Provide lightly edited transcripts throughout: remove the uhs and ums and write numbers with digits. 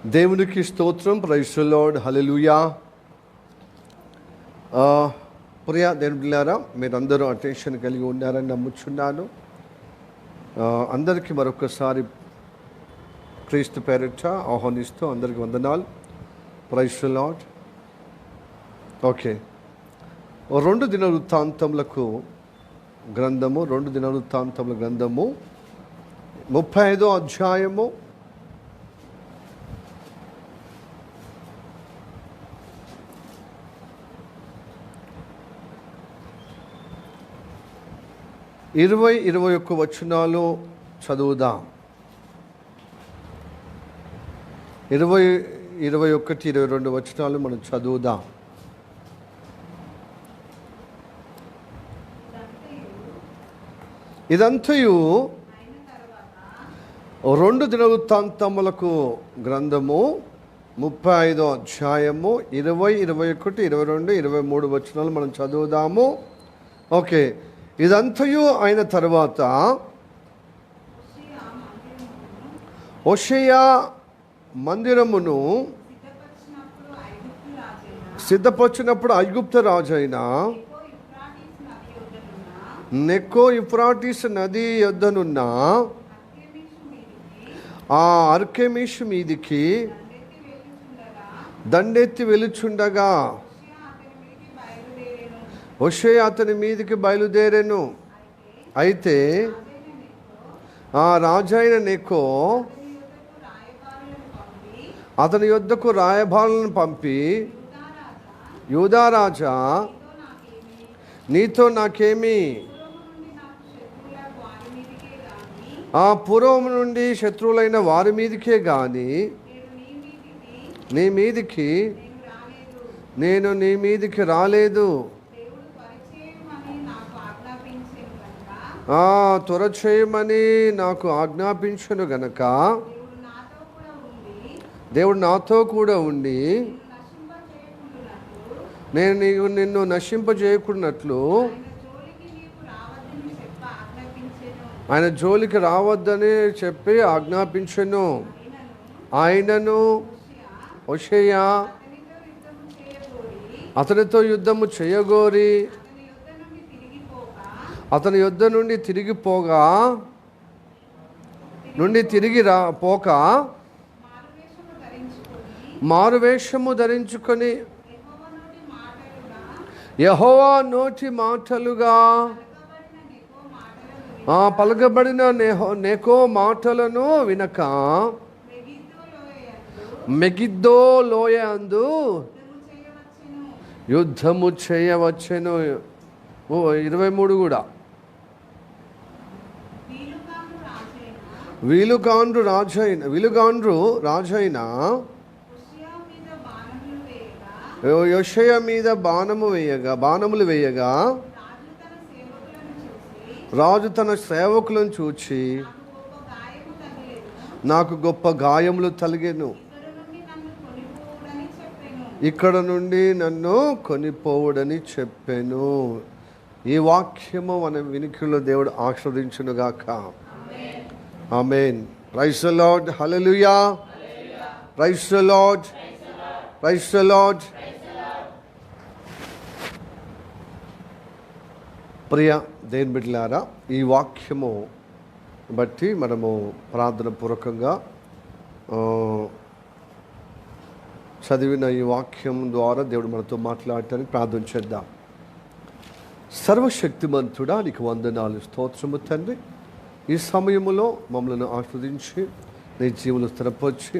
దేవునికి స్తోత్రం. Praise the lord. Hallelujah. ప్రియ దేవుని బిడ్డలారా, మీరందరూ అటెన్షన్ కలిగి ఉన్నారని నమ్ముచున్నాను. అందరికీ మరొకసారి క్రీస్తు పేరిట ఆహ్వానిస్తూ అందరికీ వందనాలు. Praise the lord. ఓకే, 2 దినవృత్తాంతములకు గ్రంథము 2 దినవృత్తాంతముల గ్రంథము 35వ అధ్యాయము 20-21 వచనాలు చదువుదాం. 20-21-22 వచనాలు మనం చదువుదాం. ఇదంతయు 2 దినవృత్తాంతములకు గ్రంథము 35వ అధ్యాయము 20-21-22-23 వచనాలు మనం చదువుదాము. ఓకే, ఇదంతయు అయిన తర్వాత హోషేయ మందిరమును సిద్ధపరిచినప్పుడు ఐగుప్తు రాజైన నెకో యూఫ్రాటీస్ నది యొద్దనున్న ఆ అర్కెమిషు మీదికి దండెత్తి వెలుచుండగా హోషేయ అతని మీదికి బయలుదేరెను. అయితే ఆ రాజైన నెకో అతని యొద్దకు రాయబారులను పంపి, యూదారాజా, నీతో నాకేమి? ఆ పూర్వం నుండి శత్రువులైన వారి మీదికే గాని నీ మీదికి నేను నీ మీదికి రాలేదు. త్వర చేయమని నాకు ఆజ్ఞాపించను గనక దేవుడు నాతో కూడా ఉండి నేను నిన్ను నశింపజేయకున్నట్లు ఆయన జోలికి రావద్దని చెప్పి ఆజ్ఞాపించెను. ఆయనను హోషేయ అతనితో యుద్ధము చేయగోరి అతని యొద్ద నుండి తిరిగిపోగా పోక మారువేషము ధరించుకొని యెహోవా నోటి మాటలుగా పలకబడిన నెకో మాటలను వినక మెగిద్దో లోయ అందు యుద్ధము చేయవచ్చెను. 23 కూడా. వీలుగాండ్రు రాజైన హోషేయ మీద బాణములు వేయగా రాజు తన సేవకులను చూచి నాకు గొప్ప గాయములు తలిగెను. ఇక్కడ నుండి నన్ను కొనిపోవుడని చెప్పాను. ఈ వాక్యము మన వినికిడిలో దేవుడు ఆశీర్వదించునుగాక. Amen. Praise the lord. Hallelujah. Praise the lord. Praise the lord. ప్రియ దేవుని బిడ్డలారా, ఈ వాక్యము బట్టి మనము ప్రార్థన పూర్వకంగా చదివిన ఈ వాక్యం ద్వారా దేవుడు మనతో మాట్లాడటానికి ప్రార్థన చేద్దాం. సర్వశక్తిమంతుడా, నీకు వందనాలు, స్తోత్రము తండ్రి. ఈ సమయములో మమ్మల్ని ఆస్వాదించి నీ జీవులు స్థిరపరిచి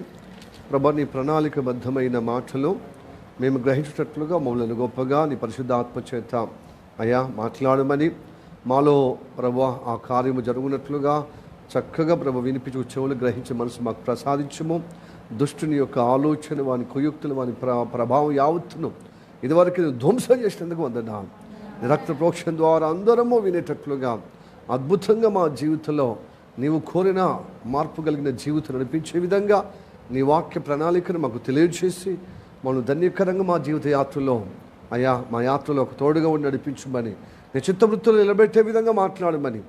ప్రభా, నీ ప్రణాళికబద్ధమైన మాటలు మేము గ్రహించేటట్లుగా మమ్మల్ని గొప్పగా నీ పరిశుద్ధాత్మ చేత అయ్యా మాట్లాడమని, మాలో ప్రభా ఆ కార్యము జరుగునట్లుగా చక్కగా ప్రభు వినిపించి చెవులు గ్రహించే మనసు మాకు ప్రసాదించము. దుష్టుని యొక్క ఆలోచన, వాని కుయుక్తులు, వాని ప్రభావం యావత్తును ఇదివరకు నువ్వు ధ్వంసం చేసినందుకు వందనాలు. రక్త ప్రోక్షణ ద్వారా అందరము వినేటట్లుగా అద్భుతంగా మా జీవితంలో నీవు కోరిన మార్పు కలిగిన జీవితం నడిపించే విధంగా నీ వాక్య ప్రణాళికను మాకు తెలియజేసి మనం ధన్యకరంగా మా జీవిత యాత్రలో అయ్యా మా యాత్రలో ఒక తోడుగా ఉండి నడిపించమని, నీ చిత్తవృత్తులు నిలబెట్టే విధంగా మాట్లాడమని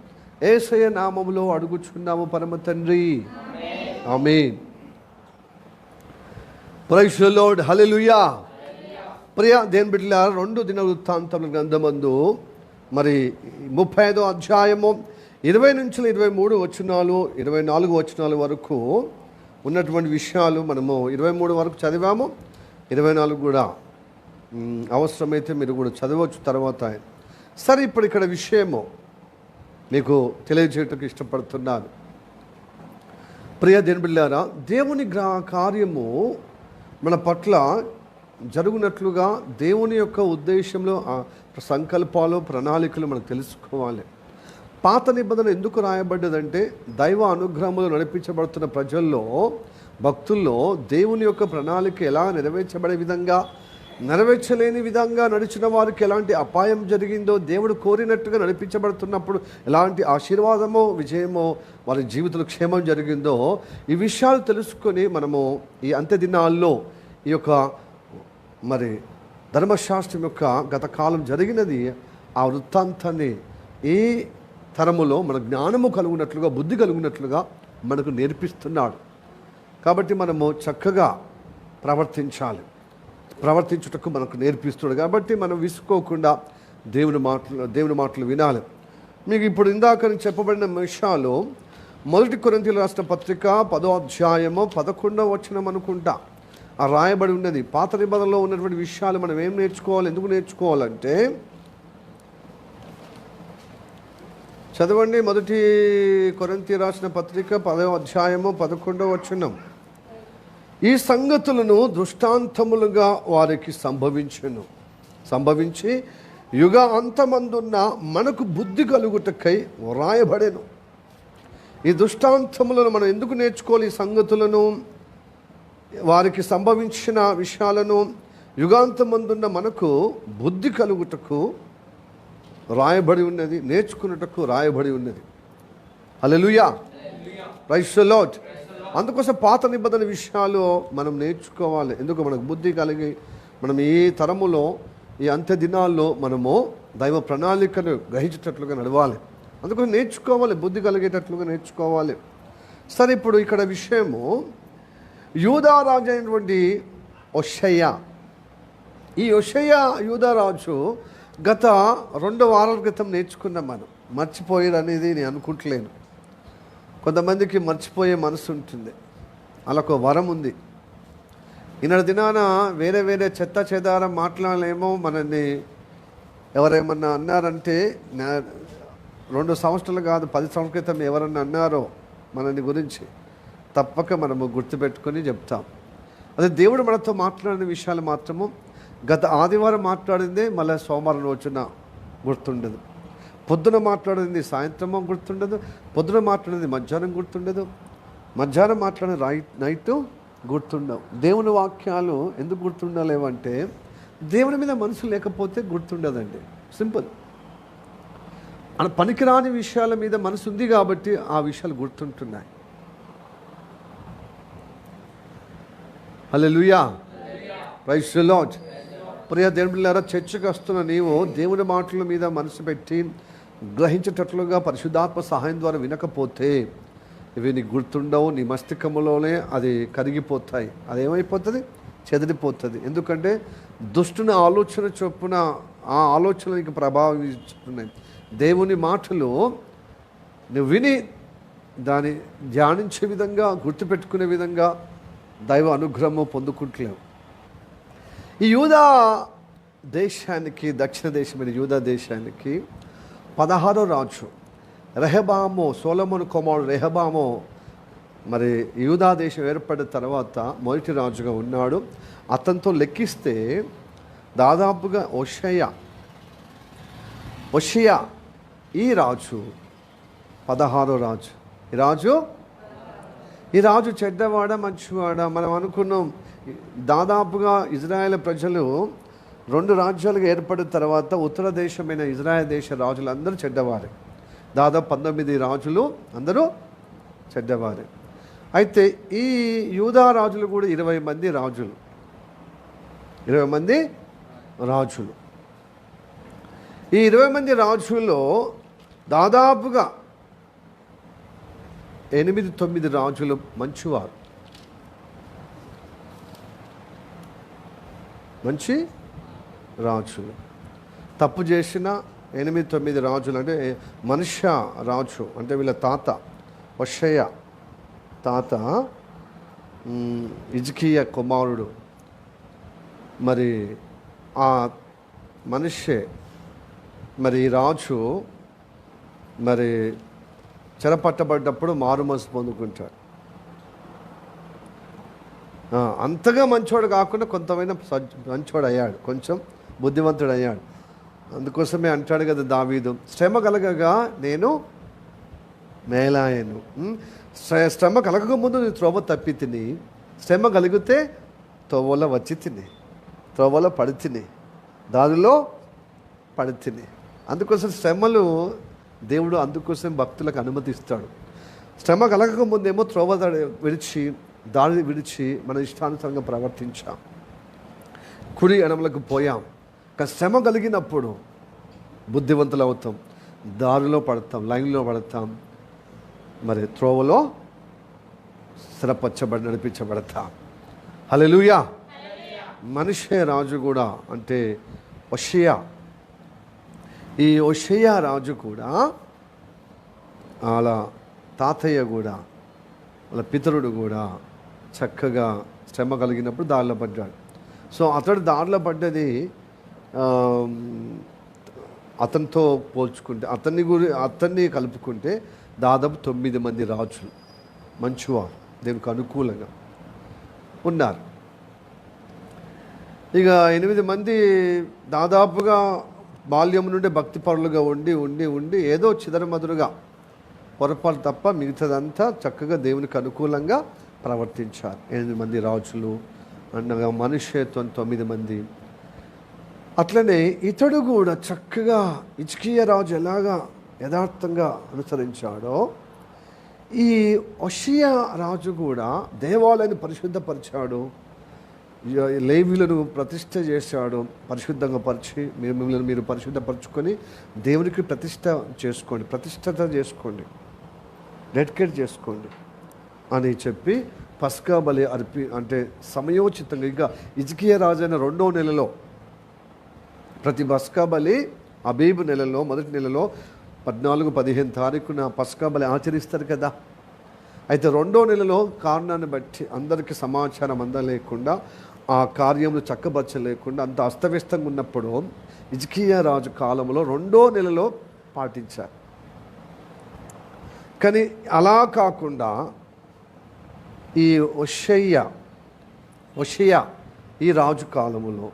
యేసయ్య నామములో అడుగుచున్నాము పరమ తండ్రి. ఆమేన్. Praise the lord, hallelujah. ప్రియ దేవుని బిడ్డలారా, 2 దినవృత్తాంతముల గ్రంథమందు మరి 35వ అధ్యాయము 20 నుంచి 23 వచనాలు 24 వచనాల వరకు ఉన్నటువంటి విషయాలు మనము 23 వరకు చదివాము. 24 కూడా అవసరమైతే మీరు కూడా చదవచ్చు తర్వాత. సరే, ఇప్పుడు ఇక్కడ విషయము మీకు తెలియజేయటకు ఇష్టపడుతున్నాను. ప్రియ దేవుని బిడ్డలారా, దేవుని కార్యము మన పట్ల జరుగునట్లుగా దేవుని యొక్క ఉద్దేశంలో సంకల్పాలు, ప్రణాళికలు మనం తెలుసుకోవాలి. పాత నిబంధన ఎందుకు రాయబడ్డదంటే, దైవ అనుగ్రహములు నడిపించబడుతున్న ప్రజల్లో, భక్తుల్లో దేవుని యొక్క ప్రణాళిక ఎలా నెరవేర్చబడే విధంగా, నెరవేర్చలేని విధంగా నడిచిన వారికి ఎలాంటి అపాయం జరిగిందో, దేవుడు కోరినట్టుగా నడిపించబడుతున్నప్పుడు ఎలాంటి ఆశీర్వాదమో విజయమో వారి జీవితంలో క్షేమం జరిగిందో, ఈ విషయాలు తెలుసుకొని మనము ఈ అంత్య దినాల్లో ఈ యొక్క మరి ధర్మశాస్త్రం యొక్క గత కాలం జరిగినది ఆ వృత్తాంతాన్ని ఈ తరములో మన జ్ఞానము కలుగునట్లుగా, బుద్ధి కలుగునట్లుగా మనకు నేర్పిస్తున్నాడు. కాబట్టి మనము చక్కగా ప్రవర్తించుటకు మనకు నేర్పిస్తున్నాడు. కాబట్టి మనం విసుకోకుండా దేవుని మాటలు వినాలి. మీకు ఇప్పుడు ఇందాక చెప్పబడిన విషయాలు 1 కొరింథీయులకు రాసిన పత్రిక 10వ అధ్యాయము 11వ వచనం అనుకుంటా ఆ రాయబడి ఉన్నది. పాత నిబంధనలో ఉన్నటువంటి విషయాలు మనం ఏం నేర్చుకోవాలి, ఎందుకు నేర్చుకోవాలంటే, చదవండి. 1 కొరింథీయులకు రాసిన పత్రిక 10వ అధ్యాయము 11వ వచనం. ఈ సంగతులను దృష్టాంతములుగా వారికి సంభవించి యుగ అంతమందున్న మనకు బుద్ధి కలుగుటకై వ్రాయబడెను. ఈ దృష్టాంతములను మనం ఎందుకు నేర్చుకోవాలి? ఈ సంగతులను, వారికి సంభవించిన విషయాలను యుగాంతమందున్న మనకు బుద్ధి కలుగుటకు రాయబడి ఉన్నది, నేర్చుకున్నటకు రాయబడి ఉన్నది. హల్లెలూయా, ప్రైజ్ ది లార్డ్. అందుకోసం పాత నిబంధన విషయాలు మనం నేర్చుకోవాలి. ఎందుకు? మనకు బుద్ధి కలిగి మనం ఈ తరములో, ఈ అంత్య దినాల్లో మనము దైవ ప్రణాళికను గ్రహించేటట్లుగా నడవాలి. అందుకోసం నేర్చుకోవాలి, బుద్ధి కలిగేటట్లుగా నేర్చుకోవాలి. సరే, ఇప్పుడు ఇక్కడ విషయము యూదారాజు అయినటువంటి హోషేయ. ఈ హోషేయ యూదారాజు గత 2 వారాల క్రితం నేర్చుకున్నాం. మనం మర్చిపోయారు అనేది నేను అనుకుంటలేను. కొంతమందికి మర్చిపోయే మనసు ఉంటుంది, అలా ఒక వరం ఉంది. ఈనాడు దినాన వేరే చెత్త చెదారం మాట్లాడలేమో. మనల్ని ఎవరేమన్నా అన్నారంటే, 2 సంవత్సరాలు కాదు 10 సంవత్సరాల క్రితం ఎవరన్నా అన్నారో మనల్ని గురించి, తప్పక మనము గుర్తుపెట్టుకొని చెప్తాం. అదే దేవుడు మనతో మాట్లాడిన విషయాలు మాత్రము గత ఆదివారం మాట్లాడిందే మళ్ళీ సోమవారం రోజున గుర్తుండదు. పొద్దున మాట్లాడింది సాయంత్రమో గుర్తుండదు, పొద్దున మాట్లాడింది మధ్యాహ్నం గుర్తుండదు, మధ్యాహ్నం మాట్లాడిన నైట్ గుర్తుండవు. దేవుని వాక్యాలు ఎందుకు గుర్తుండలేవంటే, దేవుని మీద మనసు లేకపోతే గుర్తుండదండి. సింపుల్. అలా పనికిరాని విషయాల మీద మనసు ఉంది కాబట్టి ఆ విషయాలు గుర్తుంటున్నాయి. హల్లెలూయా, ప్రైజ్ ది లార్డ్. ప్రియ దేవుని బిడ్డలారా, చర్చకు వస్తున్న నీవు దేవుని మాటల మీద మనసు పెట్టి గ్రహించేటట్లుగా పరిశుద్ధాత్మ సహాయం ద్వారా వినకపోతే ఇవి నీకు గుర్తుండవు. నీ మస్తిష్కములోనే అది కరిగిపోతాయి. అదేమైపోతుంది? చెదిరిపోతుంది. ఎందుకంటే దుష్టుని ఆలోచన చొప్పున ఆ ఆలోచనలు నీకు ప్రభావిస్తున్నాయి. దేవుని మాటలు నువ్వు విని దాన్ని ధ్యానించే విధంగా, గుర్తుపెట్టుకునే విధంగా దైవ అనుగ్రహము పొందుకుంటలేవు. ఈ యూదా దేశానికి, దక్షిణ దేశమైన యూదా దేశానికి 16వ రాజు రెహబాము, సొలొమోను కుమారుడు రెహబాము మరి యూదా దేశం ఏర్పడిన తర్వాత మొదటి రాజుగా ఉన్నాడు. అతనితో లెక్కిస్తే దాదాపుగా హోషేయ ఈ రాజు 16వ రాజు. ఈ రాజు చెడ్డవాడ మంచివాడ? మనం అనుకున్నాం. దాదాపుగా ఇజ్రాయేల్ ప్రజలు 2 రాజ్యాలుగా ఏర్పడిన తర్వాత ఉత్తర దేశమైన ఇజ్రాయెల్ దేశ రాజులు అందరూ చెడ్డవారే. దాదాపు 19 రాజులు అందరూ చెడ్డవారే. అయితే ఈ యూదా రాజులు కూడా 20 మంది రాజులు. ఈ 20 మంది రాజుల్లో దాదాపుగా 8-9 రాజులు మంచివారు. మంచి రాజులు. తప్పు చేసిన 8-9 రాజులు, అంటే మనుష్య రాజు అంటే వీళ్ళ తాత హోషేయ తాత హిజ్కియా కుమారుడు. మరి ఆ మనిషే మరి ఈ రాజు మరి చెరపట్టబడ్డప్పుడు మారు మనసు పొందుకుంటాడు. అంతగా మంచోడు కాకుండా కొంతమైన మంచోడు అయ్యాడు, కొంచెం బుద్ధివంతుడు అయ్యాడు. అందుకోసమే అంటాడు కదా దావీదు, శ్రమ కలగగా నేను మేలాయను. శ్రమ కలగక ముందు నేను త్రోవ తప్పి తిని, శ్రమ కలిగితే త్రోవలో వచ్చి తిని, త్రోవలో పడి తిని, దారిలో పడి తిని. అందుకోసం శ్రమలు దేవుడు అందుకోసం భక్తులకు అనుమతిస్తాడు. శ్రమ కలగక ముందేమో త్రోవ విడిచి, దారి విడిచి మన ఇష్టానుసారంగా ప్రవర్తించాం, కుడి ఎడమలకు పోయాం. కానీ శ్రమ కలిగినప్పుడు బుద్ధివంతులు అవుతాం, దారిలో పడతాం, లైన్లో పడతాం, మరి త్రోవలో స్థిరపరచబడి నడిపించబడతాం. హల్లెలూయా. మనిషే రాజు కూడా అంటే హోషేయ. ఈ హోషేయ రాజు కూడా వాళ్ళ తాతయ్య కూడా వాళ్ళ పితరుడు కూడా చక్కగా శ్రమ కలిగినప్పుడు దారిలో పడ్డాడు. సో అతడు దారిలో పడ్డది అతనితో పోల్చుకుంటే, అతన్ని కలుపుకుంటే దాదాపు 9 మంది రాజులు మంచివారు, దేవునికి అనుకూలంగా ఉన్నారు. ఇక 8 మంది దాదాపుగా బాల్యం నుండి భక్తిపరులుగా ఉండి ఏదో చిదరమదురుగా పొరపాటు తప్ప మిగతాదంతా చక్కగా దేవునికి అనుకూలంగా ప్రవర్తించారు. 8 మంది రాజులు అనగా మనుష్యతో 9 మంది. అట్లనే ఇతడు కూడా చక్కగా హిజ్కియా రాజు ఎలాగా యథార్థంగా అనుసరించాడో ఈ హోషేయ రాజు కూడా దేవాలయాన్ని పరిశుద్ధపరిచాడు, లేవీయులను ప్రతిష్ఠ చేశాడు. పరిశుద్ధంగా పరిచి మిమ్మల్ని మీరు పరిశుద్ధపరచుకొని దేవునికి ప్రతిష్ఠత చేసుకోండి, డెడికేట్ చేసుకోండి అని చెప్పి పస్కా బలి అంటే సమయోచితంగా. ఇంకా హిజ్కియా రాజు అయిన 2వ నెలలో ప్రతి పస్కా బలి అబీబు నెలలో మొదటి నెలలో 14-15 తారీఖున పస్కా బలి ఆచరిస్తారు కదా. అయితే 2వ నెలలో కారణాన్ని బట్టి అందరికీ సమాచారం అందలేకుండా, ఆ కార్యములు చక్కబరచలేకుండా అంత అస్తవ్యస్తంగా ఉన్నప్పుడు హిజ్కియా రాజు కాలంలో 2వ నెలలో పాటించారు. కానీ అలా కాకుండా ఈ హోషేయ ఈ రాజు కాలములో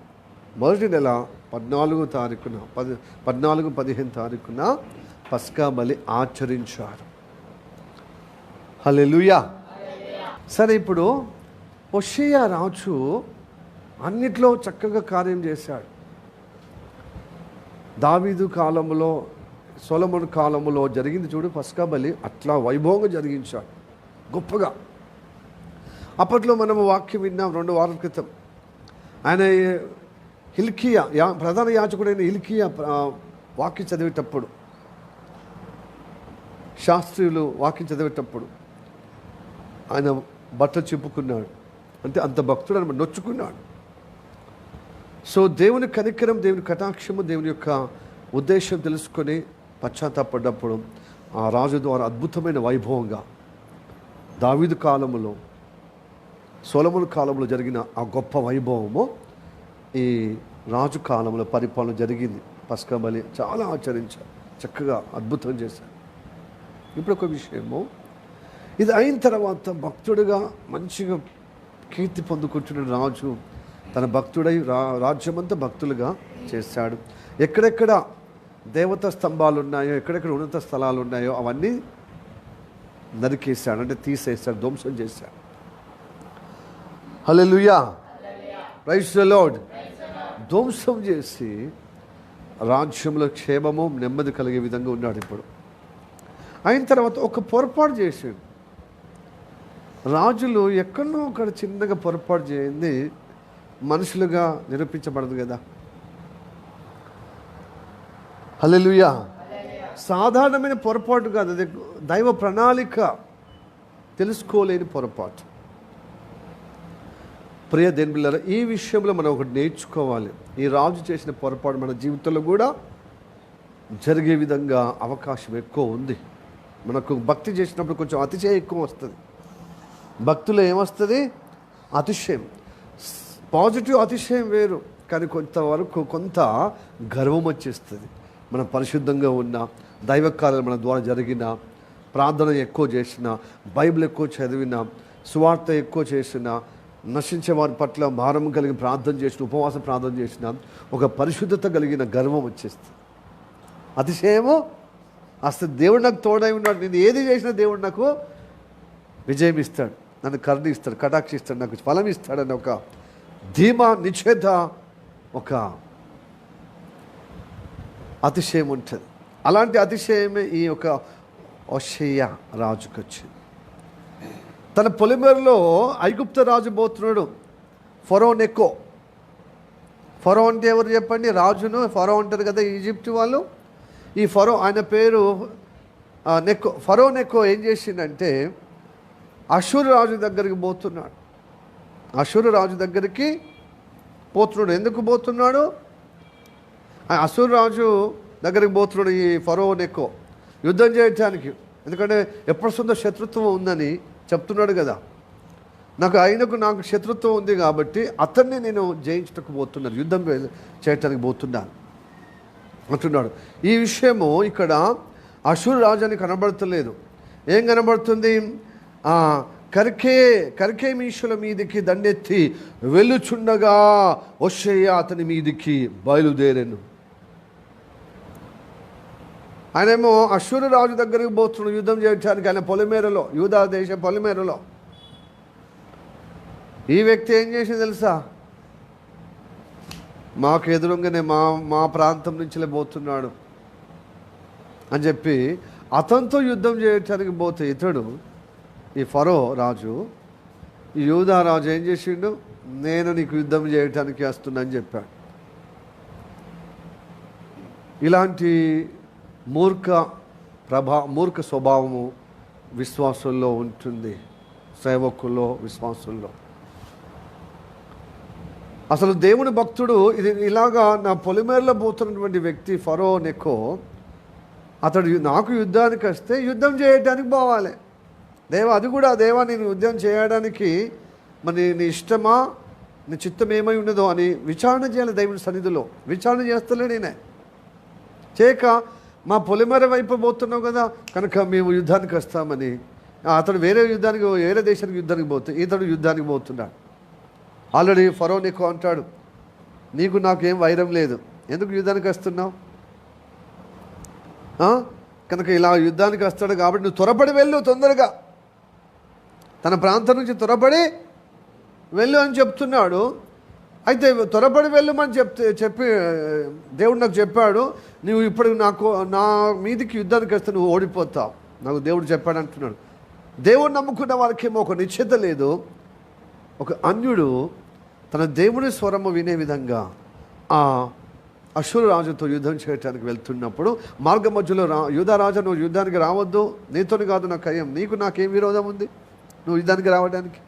మొదటి నెల 14-15 తారీఖున పస్కా బలి ఆచరించారు. హల్లెలూయా. సరే, ఇప్పుడు హోషేయ రాజు అన్నిట్లో చక్కగా కార్యం చేశాడు. దావీదు కాలంలో, సొలొమోను కాలంలో జరిగింది చూడు పస్కా బలి, అట్లా వైభవంగా జరిగించాడు గొప్పగా. అప్పట్లో మనము వాక్యం విన్నాం 2 వారాల క్రితం. ఆయన హిల్కియా ప్రధాన యాజకుడైన హిల్కియా వాక్యం చదివేటప్పుడు, శాస్త్రీయులు వాక్యం చదివేటప్పుడు ఆయన బట్టలు చెప్పుకున్నాడు. అంటే అంత భక్తుడు అని నొచ్చుకున్నాడు. సో దేవుని కనికరం, దేవుని కటాక్షము, దేవుని యొక్క ఉద్దేశం తెలుసుకొని పశ్చాత్తాపడ్డప్పుడు ఆ రాజు ద్వారా అద్భుతమైన వైభవంగా దావీదు కాలములో, సొలొమోను కాలంలో జరిగిన ఆ గొప్ప వైభవము ఈ రాజు కాలంలో పరిపాలన జరిగింది. పస్కా బలి చాలా ఆచరించారు, చక్కగా అద్భుతం చేశారు. ఇప్పుడు ఒక విషయము, ఇది అయిన తర్వాత భక్తుడిగా మంచిగా కీర్తి పొందుకుంటున్న రాజు తన భక్తుడై రాజ్యమంతా భక్తులుగా చేశాడు. ఎక్కడెక్కడ దేవతా స్తంభాలు ఉన్నాయో, ఎక్కడెక్కడ ఉన్నత స్థలాలు ఉన్నాయో అవన్నీ నరికేశాడు, అంటే తీసేశాడు, ధ్వంసం చేశాడు. హల్లెలూయా, ప్రైజ్ ది లార్డ్. ధ్వంసం చేసి రాజ్యంలో క్షేమము నెమ్మది కలిగే విధంగా ఉన్నాడు. ఇప్పుడు అయిన తర్వాత ఒక పొరపాటు చేశాడు. రాజులు ఎక్కడో ఒకటి చిన్నగా పొరపాటు చేయింది మనుషులుగా నిరూపించబడదు కదా. హల్లెలూయా. సాధారణమైన పొరపాటు కాదు, అది దైవ ప్రణాళిక తెలుసుకోలేని పొరపాటు. ప్రియ దేవుని బిడ్డలారా, ఈ విషయంలో మనం ఒకటి నేర్చుకోవాలి. ఈ రాజు చేసిన పొరపాటు మన జీవితంలో కూడా జరిగే విధంగా అవకాశం ఎక్కువ ఉంది. మనకు భక్తి చేసినప్పుడు కొంచెం అతిశయం ఎక్కువ వస్తుంది. భక్తులు ఏమొస్తుంది? అతిశయం. పాజిటివ్ అతిశయం వేరు, కానీ కొంతవరకు కొంత గర్వం వచ్చేస్తుంది. మనం పరిశుద్ధంగా ఉన్న, దైవ కార్యాలు మన ద్వారా జరిగిన, ప్రార్థన ఎక్కువ చేసిన, బైబిల్ ఎక్కువ చదివిన, సువార్త ఎక్కువ చేసిన, నశించే వారి పట్ల భారం కలిగి ప్రార్థన చేసిన, ఉపవాస ప్రార్థన చేసిన, ఒక పరిశుద్ధత కలిగిన గర్వం వచ్చేస్తుంది. అతిశయము అసలు దేవుడు నాకు తోడై ఉన్నాడు, నేను ఏది చేసినా దేవుడు నాకు విజయం ఇస్తాడు, నన్ను కరుణిస్తాడు, కటాక్షిస్తాడు, నాకు ఫలం ఇస్తాడని ఒక ధీమా, నిషేధ, ఒక అతిశయం ఉంటుంది. అలాంటి అతిశయమే ఈ యొక్క హోషేయ రాజుకు వచ్చింది. తన పొలిమేరలో ఐగుప్తు రాజు పోతున్నాడు, ఫరో నెకో. ఫరో అంటే ఎవరు చెప్పండి? రాజును. ఫరో అంటారు కదా ఈజిప్ట్ వాళ్ళు. ఈ ఫరో, ఆయన పేరు నెకో. ఫరో నెకో ఏం చేసిందంటే అషూరు రాజు దగ్గరికి పోతున్నాడు. అషూరు రాజు దగ్గరికి పోతున్నాడు. ఎందుకు పోతున్నాడు? అషూరు రాజు దగ్గరికి పోతున్నాడు ఈ ఫరో నెకో యుద్ధం చేయడానికి. ఎందుకంటే ఎప్పటి సొంత శత్రుత్వం ఉందని చెప్తున్నాడు కదా. నాకు శత్రుత్వం ఉంది కాబట్టి అతన్ని నేను జయించటకు పోతున్నాను, యుద్ధం చేయటానికి పోతున్నాను అంటున్నాడు. ఈ విషయము ఇక్కడ అషూరు రాజు అని కనబడతలేదు. ఏం కనబడుతుంది? కర్కెమీషుల మీదికి దండెత్తి వెళ్ళుచుండగా హోషేయ అతని మీదికి బయలుదేరెను. ఆయనేమో అషూరు రాజు దగ్గరికి పోతున్నాడు యుద్ధం చేయడానికి. ఆయన పొలిమేరలో, యూదా దేశ పొలిమేరలో. ఈ వ్యక్తి ఏం చేసింది తెలుసా? మాకు ఎదురుగానే మా ప్రాంతం నుంచి పోతున్నాడు అని చెప్పి అతనితో యుద్ధం చేయడానికి పోతే ఇతడు, ఈ ఫరో రాజు, ఈ యూదా రాజు ఏం చేసిండు? నేను నీకు యుద్ధం చేయటానికి వస్తున్నా అని చెప్పాడు. ఇలాంటి మూర్ఖ స్వభావము విశ్వాసుల్లో ఉంటుంది, సేవకుల్లో, విశ్వాసుల్లో. అసలు దేవుని భక్తుడు ఇలాగా నా పొలిమేరలో పోతున్నటువంటి వ్యక్తి ఫరో నెకో, అతడు నాకు యుద్ధానికి వస్తే యుద్ధం చేయడానికి పోవాలి. అది కూడా దేవా నేను యుద్ధం చేయడానికి మరి నీ ఇష్టమా, నీ చిత్తం ఏమై ఉన్నదో అని విచారణ చేయాలి. దేవుని సన్నిధిలో విచారణ చేస్తలే నేనే చేయక మా పొలిమేర వైపు పోతున్నావు కదా కనుక మేము యుద్ధానికి వస్తామని. అతడు వేరే దేశానికి యుద్ధానికి పోతే ఇతడు యుద్ధానికి పోతున్నాడు. ఆల్రెడీ ఫరో నెకో అంటాడు, నీకు నాకేం వైరం లేదు, ఎందుకు యుద్ధానికి వస్తున్నావు? కనుక ఇలా యుద్ధానికి వస్తాడు కాబట్టి నువ్వు త్వరపడి వెళ్ళు, తొందరగా తన ప్రాంతం నుంచి త్వరపడి వెళ్ళు అని చెప్తున్నాడు. అయితే త్వరపడి వెళ్ళమని చెప్పి దేవుడు నాకు చెప్పాడు, నువ్వు ఇప్పుడు నా మీదికి యుద్ధానికి వస్తే నువ్వు ఓడిపోతావు, నాకు దేవుడు చెప్పాడు అంటున్నాడు. దేవుడు నమ్ముకున్న వారికేమో ఒక నిశ్చిత లేదు. ఒక అన్యుడు తన దేవుని స్వరము వినే విధంగా ఆ అషూరు రాజుతో యుద్ధం చేయడానికి వెళ్తున్నప్పుడు మార్గ మధ్యలో యూదా రాజు, నువ్వు యుద్ధానికి రావద్దు, నీతోని కాదు నాకు అయ్యం, నాకేం విరోధం ఉంది నువ్వు యుద్ధానికి రావడానికి?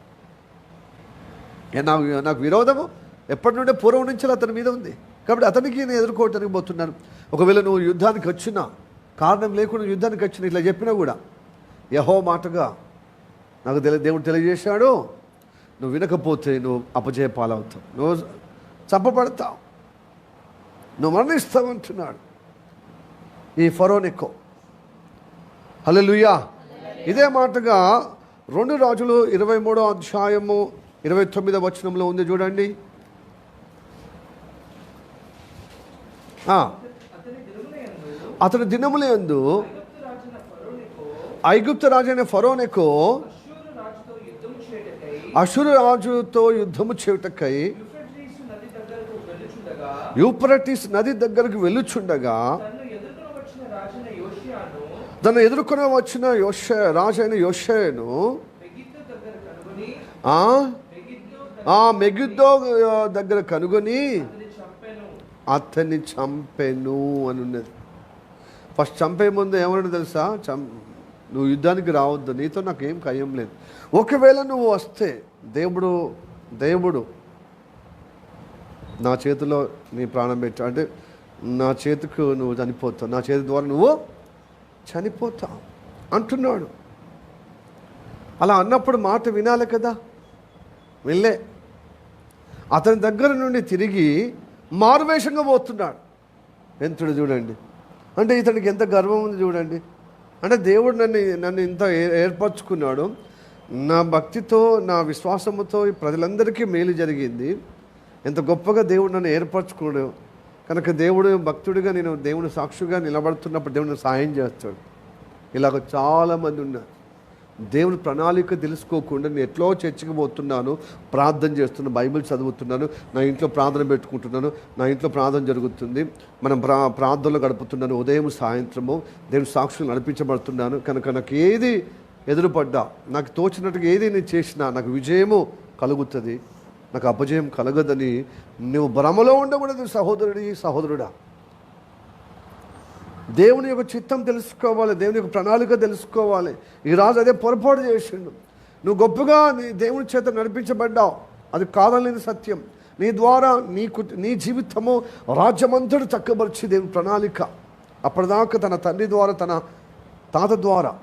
నాకు విరోధము ఎప్పటి నుండే పూర్వం నుంచి అతని మీద ఉంది కాబట్టి అతనికి నేను ఎదుర్కోవటానికి పోతున్నాను. ఒకవేళ నువ్వు యుద్ధానికి వచ్చినా, కారణం లేకుండా యుద్ధానికి వచ్చినా, ఇట్లా చెప్పినా కూడా యెహోవా మాటగా నాకు దేవుడు తెలియజేశాడు, నువ్వు వినకపోతే నువ్వు అపజయ పాలవుతావు, నువ్వు చంపబడతావు, నువ్వు మరణిస్తావు అంటున్నాడు ఈ ఫరో నెకో. హల్లెలూయా. ఇదే మాటగా 2 రాజులు 23వ అధ్యాయము 29వ వచనంలో ఉంది చూడండి. అతని దినములందు ఐగుప్తు రాజైన ఫరో నెకో అషూరు రాజుతో యుద్ధము చేయుటకై యూఫ్రటీస్ నది దగ్గరకు వెళ్ళుచుండగా తను ఎదుర్కొని వచ్చిన రాజైన యోషేను మెగిద్దో దగ్గర కనుగొని అతన్ని చంపెను అని ఉన్నది. ఫస్ట్ చంపే ముందు ఏమన్నా తెలుసా? నువ్వు యుద్ధానికి రావద్దు, నీతో నాకేం ఖాయం లేదు, ఒకవేళ నువ్వు వస్తే దేవుడు దేవుడు నా చేతిలో నీ ప్రాణం పెట్టావు అంటే నా చేతికి నువ్వు చనిపోతావు, నా చేతి ద్వారా నువ్వు చనిపోతావు అంటున్నాడు. అలా అన్నప్పుడు మాట వినాలి కదా. వెళ్ళే అతని దగ్గర నుండి తిరిగి మారువేషంగా పోతున్నాడు. ఎంతుడు చూడండి, అంటే ఇతనికి ఎంత గర్వం ఉంది చూడండి. అంటే దేవుడు నన్ను ఇంత ఏర్పరచుకున్నాడు, నా భక్తితో నా విశ్వాసముతో ప్రజలందరికీ మేలు జరిగింది, ఎంత గొప్పగా దేవుడు నన్ను ఏర్పరచుకున్నాడు కనుక దేవుడు భక్తుడిగా నేను దేవుని సాక్షిగా నిలబడుతున్నప్పుడు దేవుడిని సాయం చేస్తాడు. ఇలాగ చాలామంది ఉన్నారు. దేవుని ప్రణాళిక తెలుసుకోకుండా నేను ఎట్లో చర్చికి పోతున్నాను, ప్రార్థన చేస్తున్నాను, బైబిల్ చదువుతున్నాను, నా ఇంట్లో ప్రార్థన పెట్టుకుంటున్నాను, నా ఇంట్లో ప్రార్థన జరుగుతుంది, మనం ప్రార్థనలు గడుపుతున్నాను, ఉదయం సాయంత్రము దేవుని సాక్షులు నడిపించబడుతున్నాను కనుక నాకు ఏది ఎదురుపడ్డా, నాకు తోచినట్టుగా ఏది నేను చేసినా నాకు విజయము కలుగుతుంది, నాకు అపజయం కలగదని నువ్వు భ్రమలో ఉండకూడదు సహోదరుడా. దేవుని యొక్క చిత్తం తెలుసుకోవాలి, దేవుని యొక్క ప్రణాళిక తెలుసుకోవాలి. ఈ రాజు అదే పొరపాటు చేసిండు. నువ్వు గొప్పగా దేవుని చేత నడిపించబడ్డావు, అది కాదలేని సత్యం. నీ ద్వారా నీ జీవితము రాజ్యమంతడు చక్కబరిచి దేవుని ప్రణాళిక అప్పటిదాకా తన తండ్రి ద్వారా తన తాత ద్వారా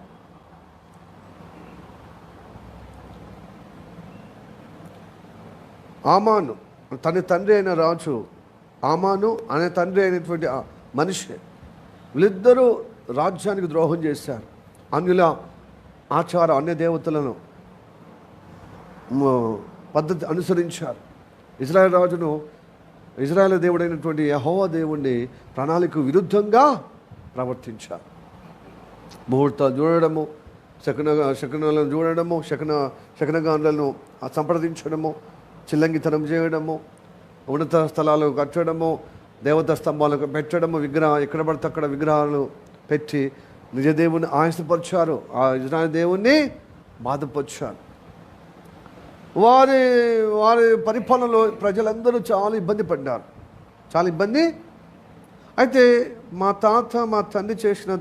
ఆమాను తన తండ్రి అయిన రాజు, ఆమాను అనే తండ్రి అయినటువంటి మనిషి, వీళ్ళిద్దరూ రాజ్యానికి ద్రోహం చేశారు. అన్యుల ఆచార అన్య దేవతలను పద్ధతి అనుసరించారు. ఇజ్రాయేల్ దేవుడైనటువంటి యెహోవా దేవుణ్ణి ప్రణాళిక విరుద్ధంగా ప్రవర్తించారు. ముహూర్తాలు చూడడము, శకునాలను చూడడము, శకునగాండ్లను సంప్రదించడము, చిల్లంగితనం చేయడము, ఉన్నత స్థలాలు కట్టడము, దేవతా స్తంభాలకు పెట్టడము, ఎక్కడ పడితే అక్కడ విగ్రహాలు పెట్టి నిజ దేవుని ఆయాసపరిచారు, ఆ ఇజ్రాయేల్ దేవుణ్ణి బాధపరిచారు. వారి పరిపాలనలో ప్రజలందరూ చాలా ఇబ్బంది పడ్డారు, చాలా ఇబ్బంది. అయితే మా తండ్రి చేసిన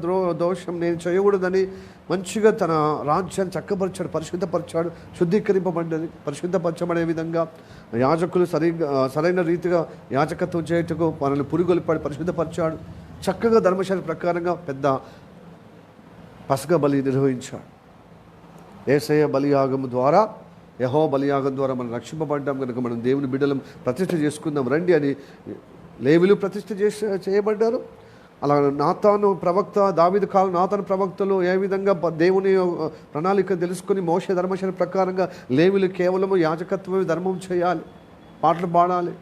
దోషం నేను చేయకూడదని మంచిగా తన రాజ్యాన్ని చక్కపరిచాడు, పరిశుద్ధపరిచాడు, శుద్ధీకరింపబడ్డది. పరిశుద్ధపరచబడే విధంగా యాజకులు సరైన రీతిగా యాజకత్వం చేయటకు మనల్ని పురిగొల్పాడు, పరిశుద్ధపరిచాడు. చక్కగా ధర్మశాస్త్ర ప్రకారంగా పెద్ద పసక బలి నిర్వహించాడు. యేసయ్య బలియాగము ద్వారా, యెహోవా బలియాగం ద్వారా మనం రక్షింపబడ్డాం కనుక మనం దేవుని బిడ్డలం ప్రతిష్ఠ చేసుకుందాం రండి అని లేవీలు ప్రతిష్ఠ చేయబడ్డారు. అలా నాతాను ప్రవక్త, దావీదు కాలం నాతాను ప్రవక్తలు ఏ విధంగా దేవుని ప్రణాళిక తెలుసుకొని మోషే ధర్మశాస్త్ర ప్రకారంగా లేవీలు కేవలము యాజకత్వమే ధర్మం చేయాలి, పాటలు పాడాలి,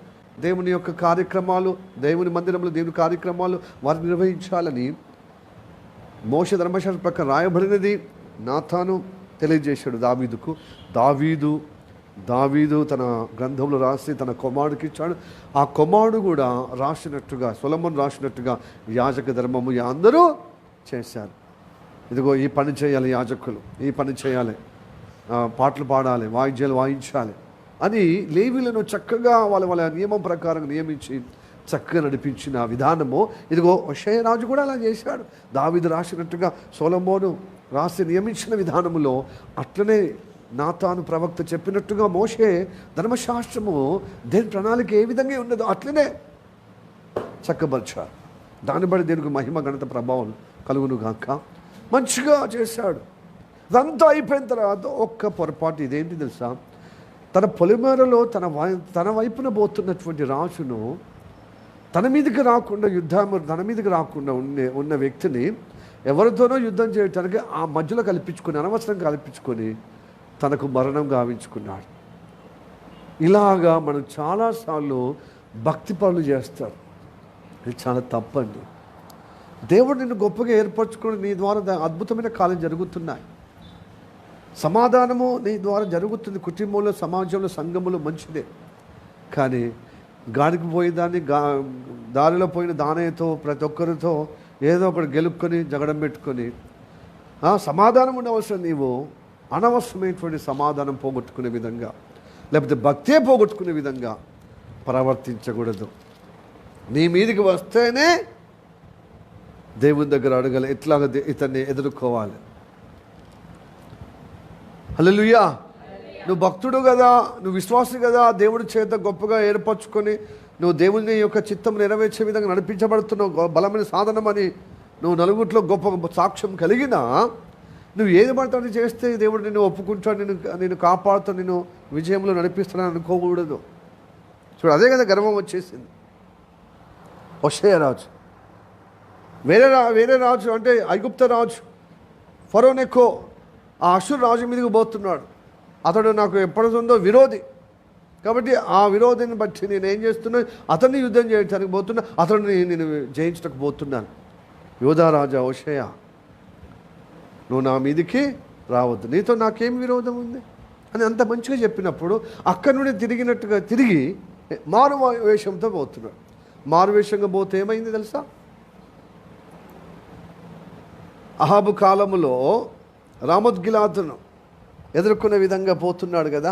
దేవుని యొక్క కార్యక్రమాలు, దేవుని మందిరంలో దేవుని కార్యక్రమాలు వారు నిర్వహించాలని మోషే ధర్మశాస్త్ర ప్రకారం రాయబడినది నాతాను తెలియజేశాడు దావీదుకు. దావీదు తన గ్రంథంలో రాసి తన కుమారుడికి ఇచ్చాడు. ఆ కుమారుడు కూడా రాసినట్టుగా, సొలొమోను రాసినట్టుగా యాజక ధర్మము అందరూ చేశారు. ఇదిగో ఈ పని చేయాలి యాజకులు, ఈ పని చేయాలి, పాటలు పాడాలి, వాయిద్యాలు వాయించాలి అని లేవీలను చక్కగా వాళ్ళ నియమం ప్రకారం నియమించి చక్కగా నడిపించిన విధానము ఇదిగో హోషేయ రాజు కూడా అలా చేశాడు. దావీదు రాసినట్టుగా సొలొమోను రాసి నియమించిన విధానములో అట్లనే నాతాను ప్రవక్త చెప్పినట్టుగా మోషే ధర్మశాస్త్రము దేని ప్రణాళిక ఏ విధంగా ఉన్నదో అట్లనే చక్కబరిచారు. దాన్ని బట్టి దేనికి మహిమ ఘనత ప్రభావం కలుగును గాక. మంచిగా చేశాడు. అదంతా అయిపోయిన తర్వాత ఒక్క పొరపాటు, ఇదేంటి తెలుసా, తన పొలిమేరలో తన వైపున పోతున్నటువంటి రాజును తన మీదకి రాకుండా ఉన్న వ్యక్తిని ఎవరితోనో యుద్ధం చేయడానికి ఆ మధ్యలో అనవసరంగా కల్పించుకొని తనకు మరణం గావించుకున్నాడు. ఇలాగా మనం చాలాసార్లు భక్తి పనులు చేస్తారు, ఇది చాలా తప్పండి. దేవుడు నిన్ను గొప్పగా ఏర్పరచుకుని నీ ద్వారా అద్భుతమైన కాలం జరుగుతున్నాయి, సమాధానము నీ ద్వారా జరుగుతుంది. కుటుంబంలో, సమాజంలో, సంఘములో మంచిదే. కానీ గాడికి పోయేదాన్ని దారిలో పోయిన దానయ్యతో ప్రతి ఒక్కరితో ఏదో ఒకటి గెలుపుకొని జగడం పెట్టుకొని సమాధానం ఉండవలసిన నీవు అనవసరమైనటువంటి సమాధానం పోగొట్టుకునే విధంగా, లేకపోతే భక్తే పోగొట్టుకునే విధంగా ప్రవర్తించకూడదు. నీ మీదికి వస్తేనే దేవుని దగ్గర అడగాలి, ఎట్లాగ ఇతన్ని ఎదుర్కోవాలి. హల్లెలూయా. నువ్వు భక్తుడు కదా, నువ్వు విశ్వాసి కదా, దేవుడి చేత గొప్పగా ఏర్పరచుకొని నువ్వు దేవుని యొక్క చిత్తం నెరవేర్చే విధంగా నడిపించబడుతున్నావు, బలమైన సాధనమని నువ్వు నలుగురిలో గొప్ప సాక్ష్యం కలిగినా నువ్వు ఏది పడతాడు చేస్తే దేవుడు నిన్ను ఒప్పుకుంటాడు, నేను కాపాడుతాను, నేను విజయంలో నడిపిస్తానని అనుకోకూడదు. చూడు, అదే కదా గర్వం వచ్చేసింది. హోషేయ రాజు వేరే రాజు అంటే ఐగుప్త రాజు ఫరో నెకో ఆ అషూరు రాజు మీదకి పోతున్నాడు. అతడు నాకు ఎప్పటిదో విరోధి కాబట్టి ఆ విరోధిని బట్టి నేను ఏం చేస్తున్నాను, అతన్ని యుద్ధం చేయడానికి పోతున్నా, అతడిని నేను జయించడానికి పోతున్నాను. యోధా రాజా హోషేయ, నువ్వు నా మీదికి రావద్దు, నీతో నాకేం విరోధం ఉంది అని అంత మంచిగా చెప్పినప్పుడు అక్కడి నుండి తిరిగి మారు వేషంతో పోతున్నాడు. మారువేషంగా పోతే ఏమైంది తెలుసా? అహాబు కాలములో రామోత్గిలాదును ఎదుర్కొనే విధంగా పోతున్నాడు కదా.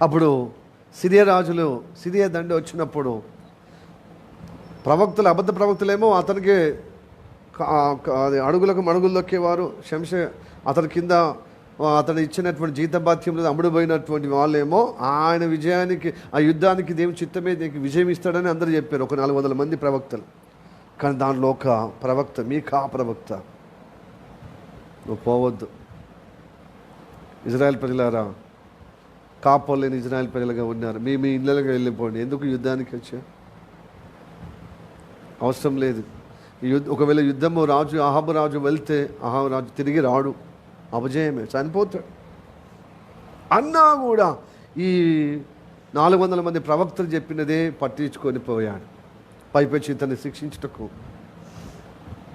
అప్పుడు సిరియా దండి వచ్చినప్పుడు ప్రవక్తలు, అబద్ధ ప్రవక్తలేమో అతనికి అడుగులకు మడుగుల్లోకేవారు, అతని కింద అతను ఇచ్చినటువంటి జీతభత్యంలో అమ్ముడుపోయినటువంటి వాళ్ళేమో ఆయన విజయానికి, ఆ యుద్ధానికి దేవుని చిత్తమే నీకు విజయం ఇస్తాడని అందరూ చెప్పారు, ఒక 400 మంది ప్రవక్తలు. కానీ దాంట్లో ఒక ప్రవక్త, మీకా ప్రవక్త, నువ్వు పోవద్దు, ఇజ్రాయెల్ ప్రజలారా, కాపోలేని ఇజ్రాయెల్ ప్రజలుగా ఉన్నారు, మీ ఇళ్ళకి వెళ్ళిపోండి, ఎందుకు యుద్ధానికి వచ్చా, అవసరం లేదు. ఒకవేళ యుద్ధము అహాబు రాజు వెళ్తే అహాబు రాజు తిరిగి రాడు, అపజయమే, చనిపోతాడు అన్నా కూడా ఈ 400 మంది ప్రవక్తలు చెప్పినదే పట్టించుకొని పోయాడు. పైపెచ్చి ఇతన్ని శిక్షించుటకు,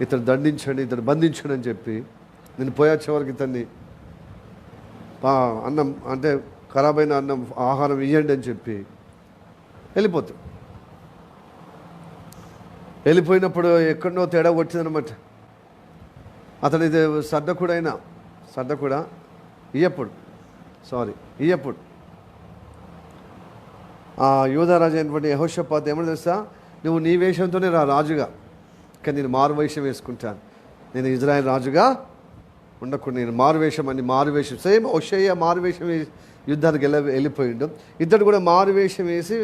ఇతను దండించండి, ఇతను బంధించండి అని చెప్పి, నేను పోయొచ్చే వరకు ఇతన్ని అన్నం అంటే ఖరాబైన అన్నం ఆహారం ఇవ్వండి అని చెప్పి వెళ్ళిపోయినప్పుడు ఎక్కడో తేడా వచ్చిందనమాట. అతని సర్దకుడా ఇయ్యప్పుడు ఆ యూదారాజు అయినటువంటి యెహోషాపాతు ఏమని తెలుసా, నువ్వు నీ వేషంతోనే రాజుగా, కానీ నేను మారువేషం వేసుకుంటాను, నేను ఇజ్రాయెల్ రాజుగా ఉండకుండా నేను మారువేషం సేమ్ హోషేయ మారువేషం వేసి యుద్ధానికి వెళ్ళిపోయిండు. ఇద్దరు కూడా మారువేషం వేసి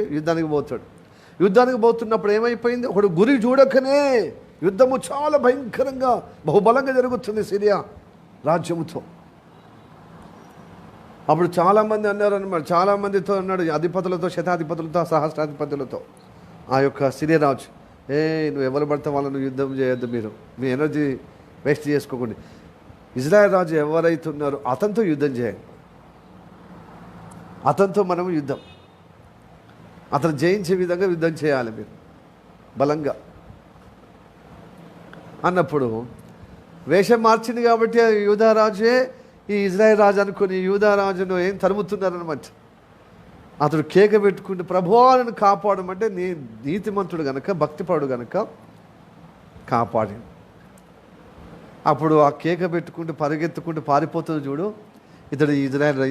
యుద్ధానికి పోతున్నప్పుడు ఏమైపోయింది, ఒకడు గురి చూడకనే యుద్ధము చాలా భయంకరంగా బహుబలంగా జరుగుతుంది సిరియా రాజ్యముతో. అప్పుడు చాలామంది అన్నారు అన్నమాట, చాలామందితో అన్నాడు, అధిపతులతో, శతాధిపతులతో, సహస్రాధిపతులతో, ఆ యొక్క సిరియా రాజు, నువ్వు ఎవరు పడితే వాళ్ళను యుద్ధం చేయొద్దు, మీరు మీ ఎనర్జీ వేస్ట్ చేసుకోకండి, ఇజ్రాయెల్ రాజు ఎవరైతే ఉన్నారో అతనితో యుద్ధం చేయండి, అతనితో మనం యుద్ధం, అతను జయించే విధంగా యుద్ధం చేయాలి మీరు బలంగా అన్నప్పుడు, వేషం మార్చింది కాబట్టి యూదారాజే ఈ ఇజ్రాయెల్ రాజు అనుకుని యూదారాజును ఏం తరుముతున్నారనమాట. అతడు కేక పెట్టుకుంటూ ప్రభువా నన్ను కాపాడమంటే నీతిమంతుడు గనక, భక్తిపరుడు గనక కాపాడి, అప్పుడు ఆ కేక పెట్టుకుంటూ పరిగెత్తుకుంటూ పారిపోతుంది చూడు, ఇతడు ఇజ్రాయెల్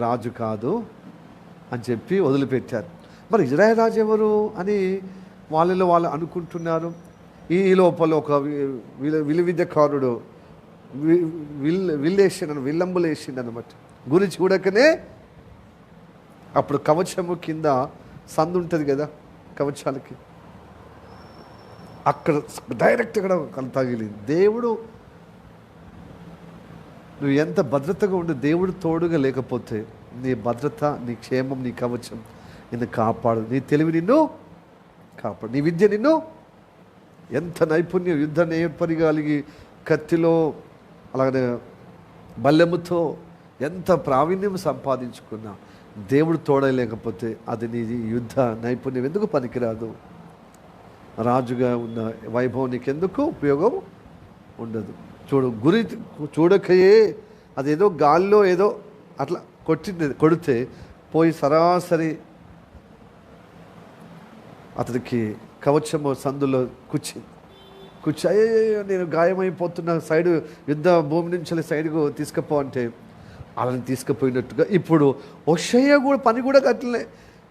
రాజు కాదు అని చెప్పి వదిలిపెట్టారు. మరి ఇజ్రాయెల్ రాజు ఎవరు అని వాళ్ళు అనుకుంటున్నారు. ఈ లోపల ఒక విలువిద్యకారుడు విల్లంబులేసిండు అనమాట. గురి చూడకనే అప్పుడు కవచము కింద సందు ఉంటుంది కదా కవచాలకి, అక్కడ డైరెక్ట్ అక్కడ తగిలింది. దేవుడు, నువ్వు ఎంత భద్రతగా ఉండి దేవుడు తోడుగా లేకపోతే నీ భద్రత, నీ క్షేమం, నీ కవచం నిన్ను కాపాడు, నీ తెలివి నిన్ను కాపాడు, నీ విద్య నిన్ను, ఎంత నైపుణ్యం, యుద్ధ నేర్పరిగలిగి కత్తిలో అలాగే బల్లెముతో ఎంత ప్రావీణ్యం సంపాదించుకున్నా దేవుడు తోడలేకపోతే అది నీ యుద్ధ నైపుణ్యం ఎందుకు పనికిరాదు. రాజుగా ఉన్న వైభవం నీకెందుకు ఉపయోగం ఉండదు. గురి చూడకయే అదేదో గాల్లో ఏదో అట్లా కొడితే పోయి సరాసరి అతనికి కవచము సందులో అయ్యో నేను గాయమైపోతున్న, సైడు యుద్ధ భూమి నుంచి సైడ్కు తీసుకుపో అంటే వాళ్ళని తీసుకుపోయినట్టుగా ఇప్పుడు హోషేయ కూడా పని కూడా కట్టలే.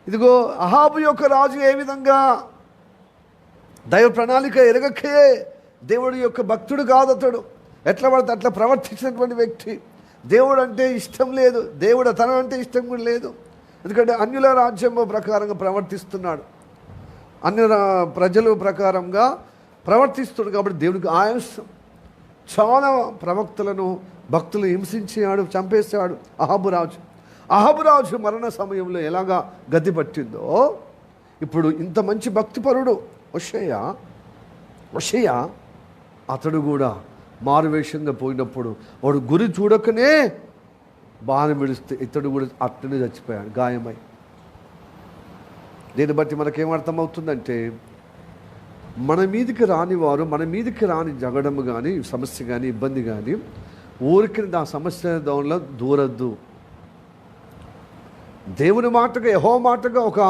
ఇదిగో అహాబు యొక్క రాజు ఏ విధంగా దైవ ప్రణాళిక ఎరగకే, దేవుడి యొక్క భక్తుడు కాదు అతడు, ఎట్లా పడితే అట్లా ప్రవర్తించినటువంటి వ్యక్తి, దేవుడు అంటే ఇష్టం లేదు, దేవుడు తన అంటే ఇష్టం కూడా లేదు. ఎందుకంటే అన్యుల రాజ్యం ప్రకారంగా ప్రవర్తిస్తున్నాడు, అన్య ప్రజల ప్రకారంగా ప్రవర్తిస్తున్నాడు. కాబట్టి దేవుడికి ఆయాసం. చాలా ప్రవక్తలను భక్తులు హింసించాడు, చంపేశాడు అహాబురాజు మరణ సమయంలో ఎలాగా గతి పట్టిందో, ఇప్పుడు ఇంత మంచి భక్తిపరుడు హోషేయ అతడు కూడా మారువేషంగా పోయినప్పుడు వాడు గురి చూడకనే బాణం విడిస్తే ఇతడు కూడా అట్టనే చచ్చిపోయాడు గాయమై. దీన్ని బట్టి మనకేమర్థమవుతుందంటే, మన మీదికి రాని వారు, మన మీదికి రాని జగడము కానీ, సమస్య కానీ, ఇబ్బంది కానీ ఊరికి ఆ సమస్య దానిలో దూరద్దు. దేవుని మాటగా, యెహోవా మాటగా ఒక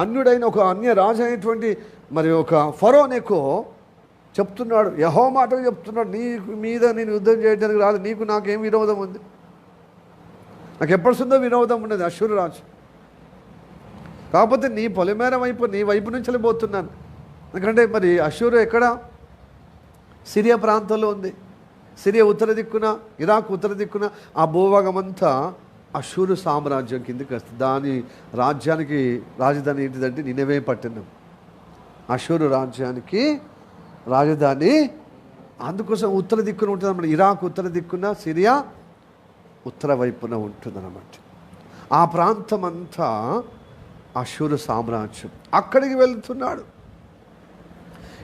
అన్యుడైన ఒక అన్య రాజు అయినటువంటి మరి ఒక ఫరోనేకో చెప్తున్నాడు, యెహోవా మాటగా చెప్తున్నాడు, నీకు మీద నేను యుద్ధం చేయడానికి రాదు, నీకు నాకేం విరోధం ఉంది, నాకు ఎప్పటిసుందో విరోధం ఉన్నది అష్షూరు రాజు, కాకపోతే నీ పొలిమేర వైపు, నీ వైపు నుంచి వెళ్ళిపోతున్నాను. ఎందుకంటే మరి అష్షూరు ఎక్కడ? సిరియా ప్రాంతంలో ఉంది. సిరియా ఉత్తర దిక్కున, ఇరాక్ ఉత్తర దిక్కున ఆ భూభాగం అంతా అష్షూరు సామ్రాజ్యం కిందకి వస్తుంది. దాని రాజ్యానికి రాజధాని ఏంటిదంటే నినవే పట్టణం. అష్షూరు రాజ్యానికి రాజధాని, అందుకోసం ఉత్తర దిక్కున ఉంటుంది అన్నమాట. ఇరాక్ ఉత్తర దిక్కున, సిరియా ఉత్తర వైపున ఉంటుందన్నమాట. ఆ ప్రాంతం అంతా అష్షూరు సామ్రాజ్యం. అక్కడికి వెళ్తున్నాడు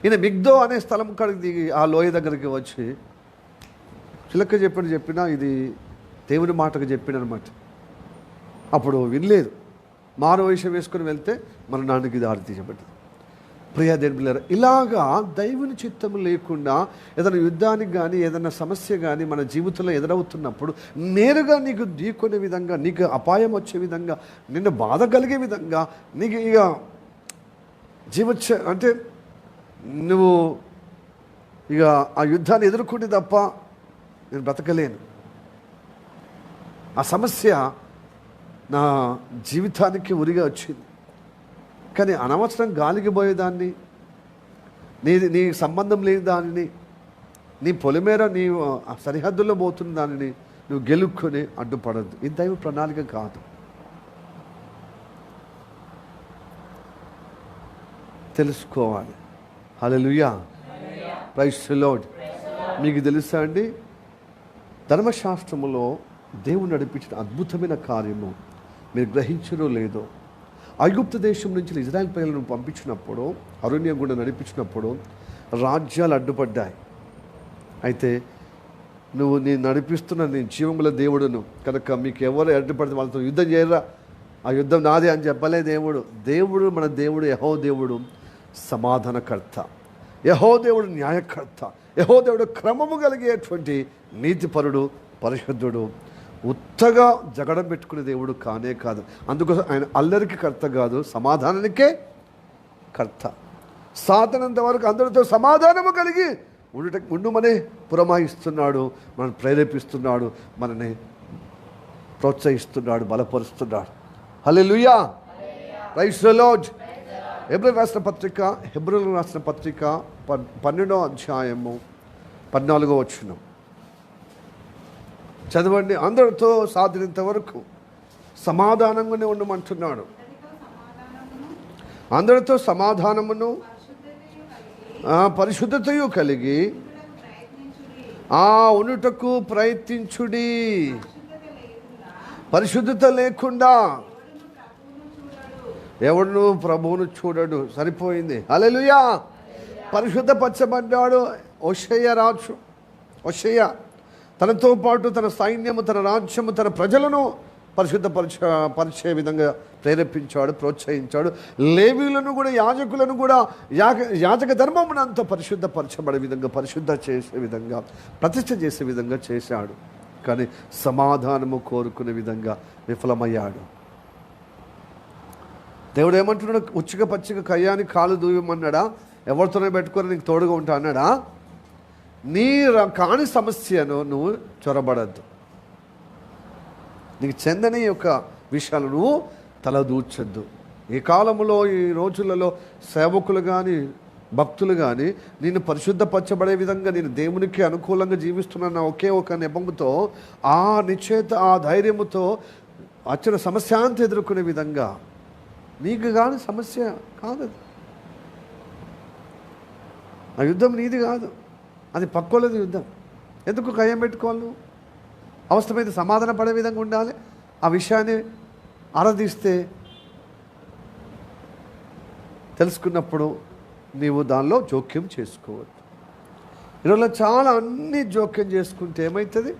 ఈయన. మిగ్దో అనే స్థలం కాడికి దిగి ఆ లోయ దగ్గరికి వచ్చి చిలక చెప్పినా ఇది దేవుని మాటకు చెప్పినమాట. అప్పుడు వినలేదు, మారు వేషం వేసుకొని వెళ్తే మన నాన్నకి దారి తీయబడ్డది. ప్రియా దేవుని పిల్లరా, ఇలాగా దైవుని చిత్తము లేకుండా ఏదైనా యుద్ధానికి కానీ, ఏదైనా సమస్య కానీ మన జీవితంలో ఎదురవుతున్నప్పుడు నేరుగా నీకు ఢీకొనే విధంగా, నీకు అపాయం వచ్చే విధంగా, నిన్ను బాధ కలిగే విధంగా, నీకు ఇక అంటే నువ్వు ఇక ఆ యుద్ధాన్ని ఎదుర్కొంటే తప్ప నేను బ్రతకలేను, ఆ సమస్య నా జీవితానికి ఉరిగా వచ్చింది. కానీ అనవసరం గాలికి పోయేదాన్ని, నీ సంబంధం లేని దానిని, నీ పొలిమేర నీ సరిహద్దుల్లో పోతున్న దానిని నువ్వు గెలుక్కొని అడ్డుపడద్దు. ఇది దైవ ప్రణాళిక కాదు. తెలుసుకోవాలి. హల్లెలూయా, ప్రైజ్ ది లార్డ్. మీకు తెలుసా అండి, ధర్మశాస్త్రములో దేవుడు నడిపించిన అద్భుతమైన కార్యము మీరు గ్రహించరో లేదో, ఐగుప్తు దేశం నుంచి ఇజ్రాయెల్ ప్రజలను పంపించినప్పుడు, అరణ్యం గుండా నడిపించినప్పుడు రాజ్యాలు అడ్డుపడ్డాయి. అయితే నేను నడిపిస్తున్న నేను జీవముల దేవుడును కనుక మీకు ఎవరు అడ్డుపడితే వాళ్ళతో యుద్ధం చేయరా, ఆ యుద్ధం నాదే అని చెప్పలే దేవుడు. మన దేవుడు యెహోవా దేవుడు సమాధానకర్త, యెహోవా దేవుడు న్యాయకర్త, యెహోవా దేవుడు క్రమము కలిగేటువంటి నీతిపరుడు, పరిశుద్ధుడు. ఉత్తగా జగడం పెట్టుకునే దేవుడు కానే కాదు. అందుకోసం ఆయన అల్లరికి కర్త కాదు, సమాధానానికే కర్త. సాధనంత వరకు అందరితో సమాధానము కలిగి ఉండుమనే పురమాయిస్తున్నాడు, మనల్ని ప్రేరేపిస్తున్నాడు, మనల్ని ప్రోత్సహిస్తున్నాడు, బలపరుస్తున్నాడు. హల్లెలూయా, ప్రైజ్ ది లార్డ్. హెబ్రీయులకు రాసిన పత్రిక 12వ అధ్యాయము 14వ వచనం చదవండి. అందరితో సాధ్యనంత వరకు సమాధానంగానే ఉండమంటున్నాడు. అందరితో సమాధానమును పరిశుద్ధతయు కలిగి ఉండుటకు ప్రయత్నించుడి. పరిశుద్ధత లేకుండా ఎవడును ప్రభువును చూడడు. సరిపోయింది. హల్లెలూయా. పరిశుద్ధపరచబడ్డాడు హోషేయ. తనతో పాటు తన సైన్యము, తన రాజ్యము, తన ప్రజలను పరిశే విధంగా ప్రేరేపించాడు, ప్రోత్సహించాడు. లేవీయులను కూడా, యాజకులను కూడా యాజక ధర్మమునంతా పరిశుద్ధపరచబడే విధంగా, పరిశుద్ధ చేసే విధంగా, ప్రతిష్ఠ చేసే విధంగా చేశాడు. కానీ సమాధానము కోరుకునే విధంగా విఫలమయ్యాడు. దేవుడు ఏమంటున్నాడు? ఉచ్చిక పచ్చిక కయ్యాని కాలు దూయమన్నాడా? ఎవరితోనే పెట్టుకొని నీకు తోడుగా ఉంటా అన్నాడా? నీ కాని సమస్యను నువ్వు చొరబడద్దు. నీకు చెందని యొక్క విషయాలు నువ్వు తలదూర్చొద్దు. ఈ కాలంలో, ఈ రోజులలో సేవకులు కానీ, భక్తులు కానీ నేను పరిశుద్ధపరచబడే విధంగా నేను దేవునికి అనుకూలంగా జీవిస్తున్న ఒకే ఒక నెపముతో, ఆ నిశ్చయత, ఆ ధైర్యముతో వచ్చిన సమస్యాంతి ఎదుర్కొనే విధంగా, నీకు కానీ సమస్య కాదు, ఆ యుద్ధం నీది కాదు, అది పక్కోళ్ళది యుద్ధం. ఎందుకు కయ్యం పెట్టుకోవాలి? నువ్వు అవసరమైతే సమాధాన పడే విధంగా ఉండాలి. ఆ విషయాన్ని ఆరాధిస్తే తెలుసుకున్నప్పుడు నీవు దానిలో జోక్యం చేసుకోవద్దు. ఈరోజు చాలా అన్ని జోక్యం చేసుకుంటే ఏమవుతుంది?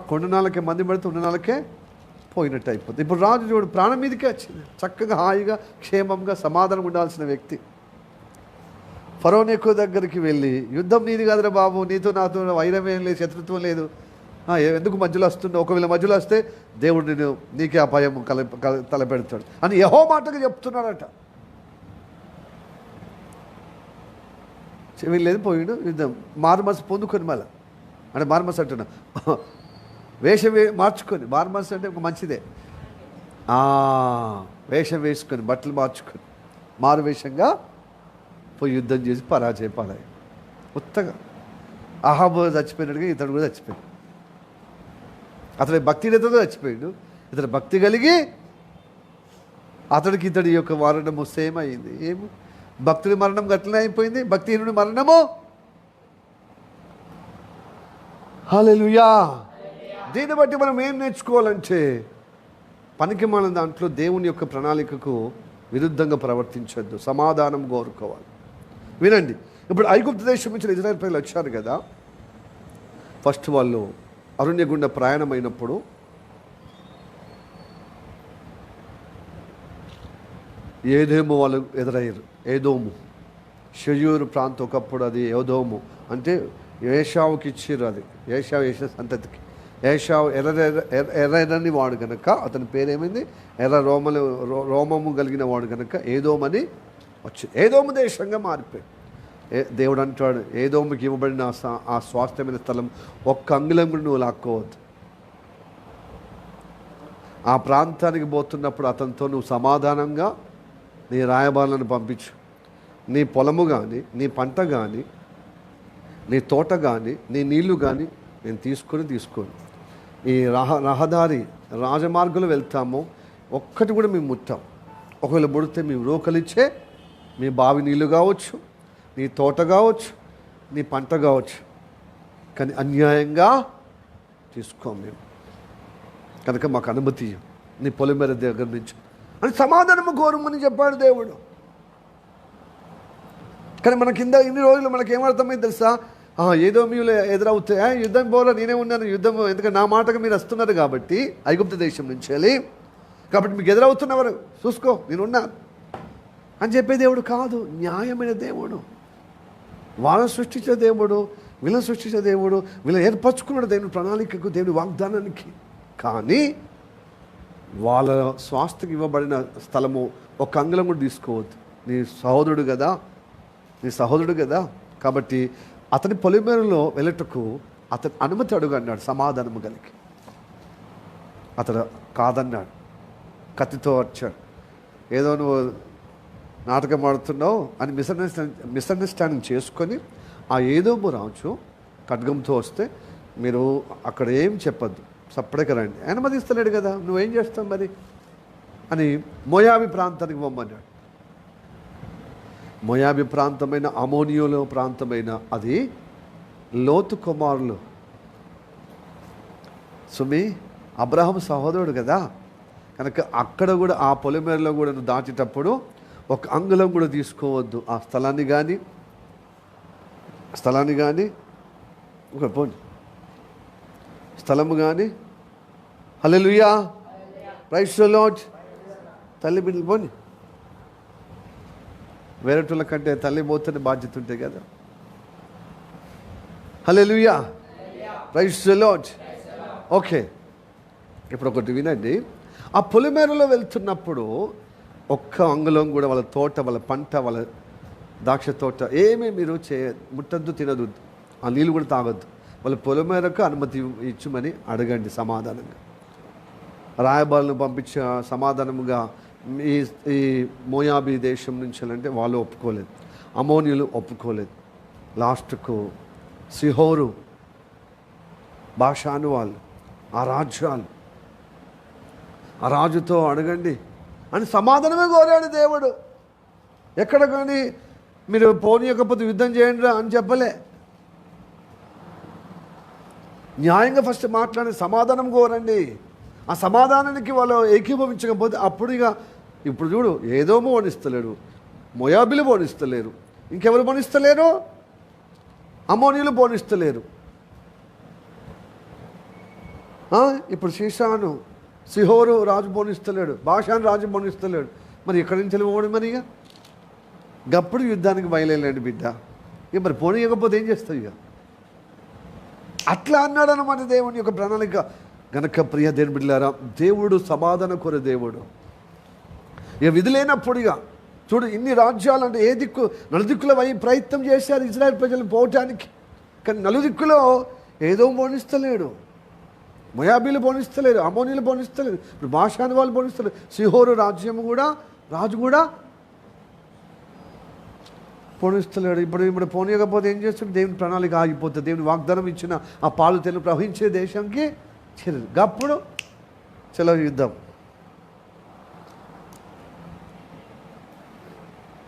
కొండ నాళ్ళకే మంది పడితే ఉన్న నాళ్ళకే పోయినట్టు అయిపోతుంది. ఇప్పుడు రాజు చూడు, ప్రాణం మీదకే వచ్చింది, చక్కగా హాయిగా క్షేమంగా సమాధానం ఉండాల్సిన వ్యక్తి ఫరోనేకో దగ్గరికి వెళ్ళి, యుద్ధం నీది కాదురా బాబు, నీతో నాతో వైరమేం లేదు, శత్రుత్వం లేదు, ఎందుకు మధ్యలో వస్తున్నావు? ఒకవేళ మధ్యలో వస్తే దేవుడు నీకే అపాయం తలపెడతాడు అని యెహోవా మాటగా చెప్తున్నాడట. వెళ్ళేది పోయిడు యుద్ధం, మారుమనసు పొందుకొని, మళ్ళీ అంటే మారుమనసు అంటున్నా, వేషం మార్చుకొని, మారుమనసు అంటే ఒక మంచిదే, వేషం వేసుకొని బట్టలు మార్చుకొని మారు వేషంగా పోయి యుద్ధం చేసి పరాజయపడాయి. కొత్తగా అహాబు చచ్చిపోయినట్టుగా ఇతడు కూడా చచ్చిపోయాడు. అతడి భక్తితో చచ్చిపోయాడు. ఇతడు భక్తి కలిగి అతడికి ఇతడి యొక్క మరణము సేమ్ అయింది. ఏమి భక్తుడి మరణం గట్లనే అయిపోయింది, భక్తిహీనుడి మరణము. హల్లెలూయా. దీన్ని బట్టి మనం ఏం నేర్చుకోవాలంటే, పనికి మన దాంట్లో దేవుని యొక్క ప్రణాళికకు విరుద్ధంగా ప్రవర్తించొద్దు, సమాధానం కోరుకోవాలి. వినండి, ఇప్పుడు ఐగుప్తు దేశం నుంచి ఇజ్రాయెల్ ప్రజలు వచ్చారు కదా. ఫస్ట్ వాళ్ళు అరణ్య గుండా ప్రయాణమైనప్పుడు ఏదేమో వాళ్ళు ఎదురయ్యారు. ఏదోము, షెయూరు ప్రాంతం, ఒకప్పుడు అది ఏదోము అంటే ఏషావుకి ఇచ్చిర్రు. అది ఏషావు వేసిన సంతతికి. ఏషావు ఎర్రని వాడు కనుక అతని పేరేమైంది? ఎర్ర రోమము కలిగిన వాడు కనుక ఏదోమని వచ్చి ఏదోము దేశంగా మారిపోయాడు. దేవుడు అంటాడు, ఏదోముకి ఇవ్వబడిన ఆ స్వాస్థ్యమైన స్థలం ఒక్క అంగుళం కూడా నువ్వు లాక్కోవద్దు. ఆ ప్రాంతానికి పోతున్నప్పుడు అతనితో నువ్వు సమాధానంగా నీ రాయబారులను పంపించు. నీ పొలము కానీ, నీ పంట కానీ, నీ తోట కానీ, నీ నీళ్లు కానీ నేను తీసుకోను. ఈ రహదారి రాజమార్గంలో వెళ్తాము, ఒక్కటి కూడా మేము ముట్టాం. ఒకవేళ ముడితే మేము రోకలిచ్చే మీ బావి నీళ్ళు కావచ్చు, నీ తోట కావచ్చు, నీ పంట కావచ్చు, కానీ అన్యాయంగా తీసుకోం మేము, కనుక మాకు అనుమతి నీ పొలిమేర దగ్గర నుంచి అని సమాధానము కోరమని చెప్పాడు దేవుడు. కానీ మన కింద ఇన్ని రోజులు మనకేమర్థమైంది తెలుసా? ఏదో మీరు ఎదురవుతాయి, యుద్ధం పోలే, నేనే ఉన్నాను యుద్ధం, ఎందుకంటే నా మాటగా మీరు వస్తున్నారు కాబట్టి ఐగుప్తు దేశం నుంచి వెళ్ళి, కాబట్టి మీకు ఎదురవుతున్నవారు చూసుకో నేనున్నా అని చెప్పే దేవుడు కాదు. న్యాయమైన దేవుడు, వాళ్ళని సృష్టించే దేవుడు, వీళ్ళని సృష్టించే దేవుడు, వీళ్ళని ఏర్పరచుకున్నాడు దేవుని ప్రణాళికకు, దేవుని వాగ్దానానికి. కానీ వాళ్ళ స్వాస్థ్యకి ఇవ్వబడిన స్థలము ఒక అంగుళం కూడా తీసుకోవద్దు. నీ సహోదరుడు కదా, కాబట్టి అతని పొలిమేరలో వెళ్ళటకు అతను అనుమతి అడుగు అన్నాడు సమాధానము కలిగి. అతడు కాదన్నాడు, కత్తితో వచ్చాడు. ఏదో నువ్వు నాటకం ఆడుతున్నావు అని మిస్అండర్స్టాండింగ్ చేసుకొని ఆ ఏదోము రాజు ఖడ్గంతో వస్తే మీరు అక్కడ ఏం చెప్పద్దు, సపరేట్గా రండి. అనుమతిస్తలేడు కదా, నువ్వేం చేస్తావు మరి అని మోయాబి ప్రాంతానికి పొమ్మన్నాడు. మోయాబి ప్రాంతమైన, అమోనియోలో ప్రాంతమైన అది లోతు కుమారులు సుమి అబ్రహాం సహోదరుడు కదా, కనుక అక్కడ కూడా ఆ పొలిమేరలో కూడా నువ్వు దాచేటప్పుడు ఒక అంగుళం కూడా తీసుకోవద్దు. ఆ స్థలాన్ని కానీ ఒక పోండి స్థలము కానీ. హల్లెలూయా, ప్రైజ్ ది లార్డ్. తల్లి బిడ్డలు పోని, వేరేటోళ్ళ కంటే తల్లి పోతున్న బాధ్యత ఉంటుంది కదా. హల్లెలూయా, ప్రైజ్ ది లార్డ్. ఓకే, ఇప్పుడు ఒకటి వినండి. ఆ పొలిమేరలో వెళ్తున్నప్పుడు ఒక్క అంగుళం కూడా వాళ్ళ తోట, వాళ్ళ పంట, వాళ్ళ ద్రాక్ష తోట ఏమీ మీరు ముట్టద్దు, తినదు, ఆ నీళ్ళు కూడా తాగొద్దు. వాళ్ళ పొలిమేరకు అనుమతి ఇచ్చమని అడగండి సమాధానంగా. రాయబారులను పంపించే సమాధానముగా ఈ ఈ మోయాబీ దేశం నుంచి అంటే వాళ్ళు ఒప్పుకోలేదు, అమోనీయులు ఒప్పుకోలేదు. లాస్ట్కు సిహోరు, బాషాను వాళ్ళు, ఆ రాజ్యాలు, ఆ రాజుతో అడగండి అని సమాధానమే కోరాడు దేవుడు. ఎక్కడ కానీ మీరు పోనీయకపోతే యుద్ధం చేయండి అని చెప్పలే. న్యాయంగా ఫస్ట్ మాట్లాడి సమాధానం కోరండి. ఆ సమాధానానికి వాళ్ళు ఏకీభవించకపోతే అప్పుడు ఇప్పుడు చూడు, ఏదోమో వణిస్తలేడు, మోయాబీలు పోనిస్తలేరు, ఇంకెవరు పోనిస్తలేరు, అమోనీయులు పోనిస్తలేరు. ఇప్పుడు షీషాను, సిహోరు రాజు పోనిస్తలేడు, బాషాను రాజు పోనిస్తలేడు. మరి ఎక్కడి నుంచి వెళ్ళిపోవడం? మరి గప్పుడు యుద్ధానికి బయలుదేరాడు బిడ్డ. మరి పోనీయకపోతే ఏం చేస్తావు? అట్లా అన్నాడు అన్నమాట దేవుని యొక్క ప్రణాళిక. గనక ప్రియ దేవుని బిడ్డలారా, దేవుడు సమాధానం కోరే దేవుడు. విధి లేనప్పుడు చూడు, ఇన్ని రాజ్యాలు అంటే ఏ దిక్కు నలుదిక్కులో ప్రయత్నం చేశారు ఇజ్రాయెల్ ప్రజలు పోవటానికి. కానీ నలుదిక్కులో ఏదో పోనిస్తలేడు. మోయాబీలు పోనిస్తలేరు, అమోనీలు పోనిస్తలేరు, ఇప్పుడు బాషాను వాళ్ళు పోనిస్తలేరు, సిహోరు రాజు కూడా పోనిస్తలేడు. ఇప్పుడు పోనీయకపోతే ఏం చేస్తాడు? దేవుని ప్రణాళిక ఆగిపోతుంది. దేవుని వాగ్దానం ఇచ్చిన ఆ పాలు తెలు ప్రవహించే దేశంకి చెల్లు. అప్పుడు చెలవు యుద్ధం.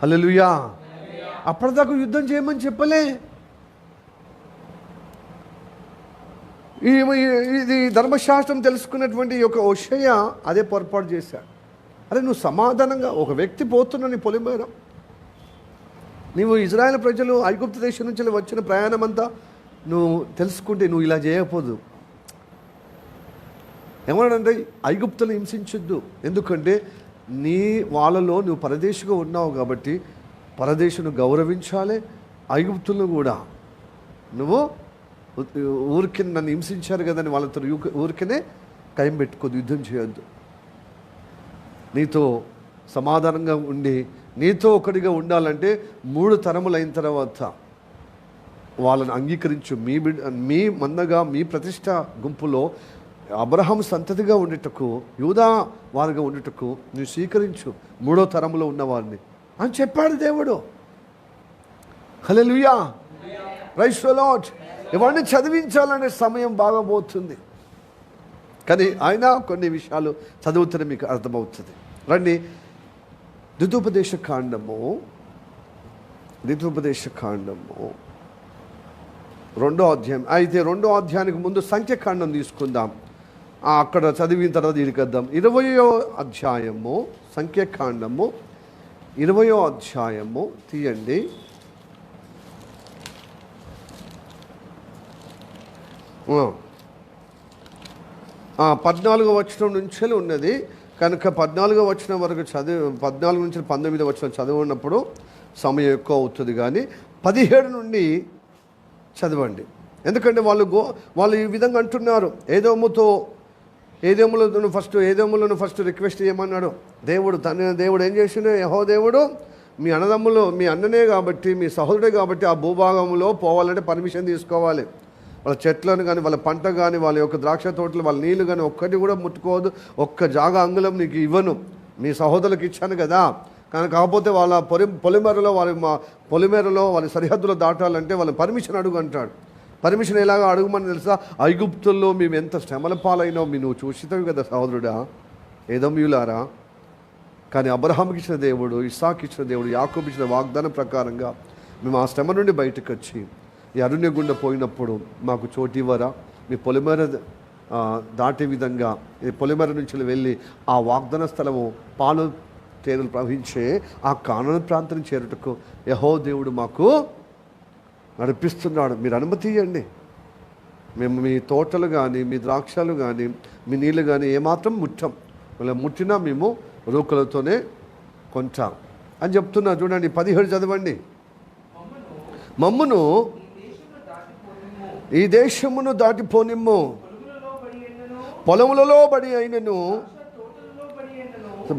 హల్లెలూయా. అప్పటిదాకా యుద్ధం చేయమని చెప్పలే. ఇది ధర్మశాస్త్రం తెలుసుకున్నటువంటి ఒక హోషేయ అదే పొరపాటు చేశాడు. అరే నువ్వు సమాధానంగా, ఒక వ్యక్తి పోతున్నా నీ పొలిమేర, నువ్వు ఇజ్రాయెల్ ప్రజలు ఐగుప్తు దేశం నుంచి వచ్చిన ప్రయాణం అంతా నువ్వు తెలుసుకుంటే నువ్వు ఇలా చేయకపోదు. ఏమన్నాడంటే, ఐగుప్తులు హింసించొద్దు, ఎందుకంటే వాళ్ళలో నువ్వు పరదేశిగా ఉన్నావు కాబట్టి పరదేశును గౌరవించాలి. ఐగుప్తులను కూడా నువ్వు ఊరికి నన్ను హింసించారు కదని వాళ్ళతో ఊరికనే టైం పెట్టుకోదు, యుద్ధం చేయొద్దు. నీతో సమాధానంగా ఉండి నీతో ఒకటిగా ఉండాలంటే 3 తరములు అయిన తర్వాత వాళ్ళని అంగీకరించు. మీ మందగా, మీ ప్రతిష్ట గుంపులో అబ్రహాం సంతతిగా ఉండేటకు, యూదా వారిగా ఉండేటకు నువ్వు స్వీకరించు 3వ తరములో ఉన్నవారిని అని చెప్పాడు దేవుడు. హల్లెలూయా, ప్రైజ్ ది లార్డ్. ఇవన్నీ చదివించాలనే సమయం బాగా పోతుంది, కానీ ఆయన కొన్ని విషయాలు చదువుతున్న మీకు అర్థమవుతుంది. రండి, ద్వితోపదేశ కాండము 2వ అధ్యాయం. అయితే 2వ అధ్యాయానికి ముందు సంఖ్యాకాండం తీసుకుందాం. అక్కడ చదివిన తర్వాత ఇడికద్దాం. 20వ అధ్యాయము, సంఖ్యాకాండము 20వ అధ్యాయము తీయండి. 14వ వచనం నుంచి ఉన్నది కనుక 14వ వచనం వరకు 14 నుంచి 19వ వచనం చదివినప్పుడు సమయం ఎక్కువ అవుతుంది, కానీ 17 నుండి చదవండి. ఎందుకంటే వాళ్ళు ఈ విధంగా అంటున్నారు, ఏదోములను ఫస్ట్ రిక్వెస్ట్ చేయమన్నాడు దేవుడు. దేవుడు ఏం చేసిండు? యెహోవా దేవుడు మీ అన్ననే కాబట్టి, మీ సహోదరుడే కాబట్టి ఆ భూభాగంలో పోవాలంటే పర్మిషన్ తీసుకోవాలి. వాళ్ళ చెట్లను కానీ, వాళ్ళ పంట కానీ, వాళ్ళ యొక్క ద్రాక్ష తోటలు, వాళ్ళ నీళ్ళు కానీ ఒక్కటి కూడా ముట్టుకోవద్దు. ఒక్క జాగా అంగుళం నీకు ఇవ్వను, మీ సహోదరులకు ఇచ్చాను కదా. కానీ కాకపోతే వాళ్ళ పొలిమేరలో వాళ్ళ సరిహద్దులో దాటాలంటే వాళ్ళ పర్మిషన్ అడుగు అంటాడు. పర్మిషన్ ఎలాగో అడుగుమని తెలుసా? ఐగుప్తుల్లో మేము ఎంత శ్రమల పాలైనావు నువ్వు చూసితావు కదా సహోదరుడా, ఏదోమీయులారా. కానీ అబ్రహాంకి ఇచ్చిన దేవుడు, ఇస్సాకు ఇచ్చిన దేవుడు, యాకోబు ఇచ్చిన వాగ్దానం ప్రకారంగా మేము ఆ శ్రమ నుండి బయటకు వచ్చి ఈ అరణ్య గుండా పోయినప్పుడు మాకు చోటు ఇవ్వరా? మీ పొలిమేర దాటే విధంగా ఈ పొలిమేర నుంచి వెళ్ళి ఆ వాగ్దాన స్థలము పాలు తేనెలు ప్రవహించే ఆ కానాను ప్రాంతం చేరుటకు యెహోవా దేవుడు మాకు నడిపిస్తున్నాడు, మీరు అనుమతి ఇవ్వండి. మేము మీ తోటలు కానీ, మీ ద్రాక్షలు కానీ, మీ నీళ్ళు కానీ ఏమాత్రం ముట్టం, మళ్ళీ ముట్టినా మేము రూకలతోనే కొంటాం అని చెప్తున్నా. చూడండి 17 చదవండి. మమ్మును ఈ దేశమును దాటిపోనిమ్ము, పొలములలో బడి అయినను,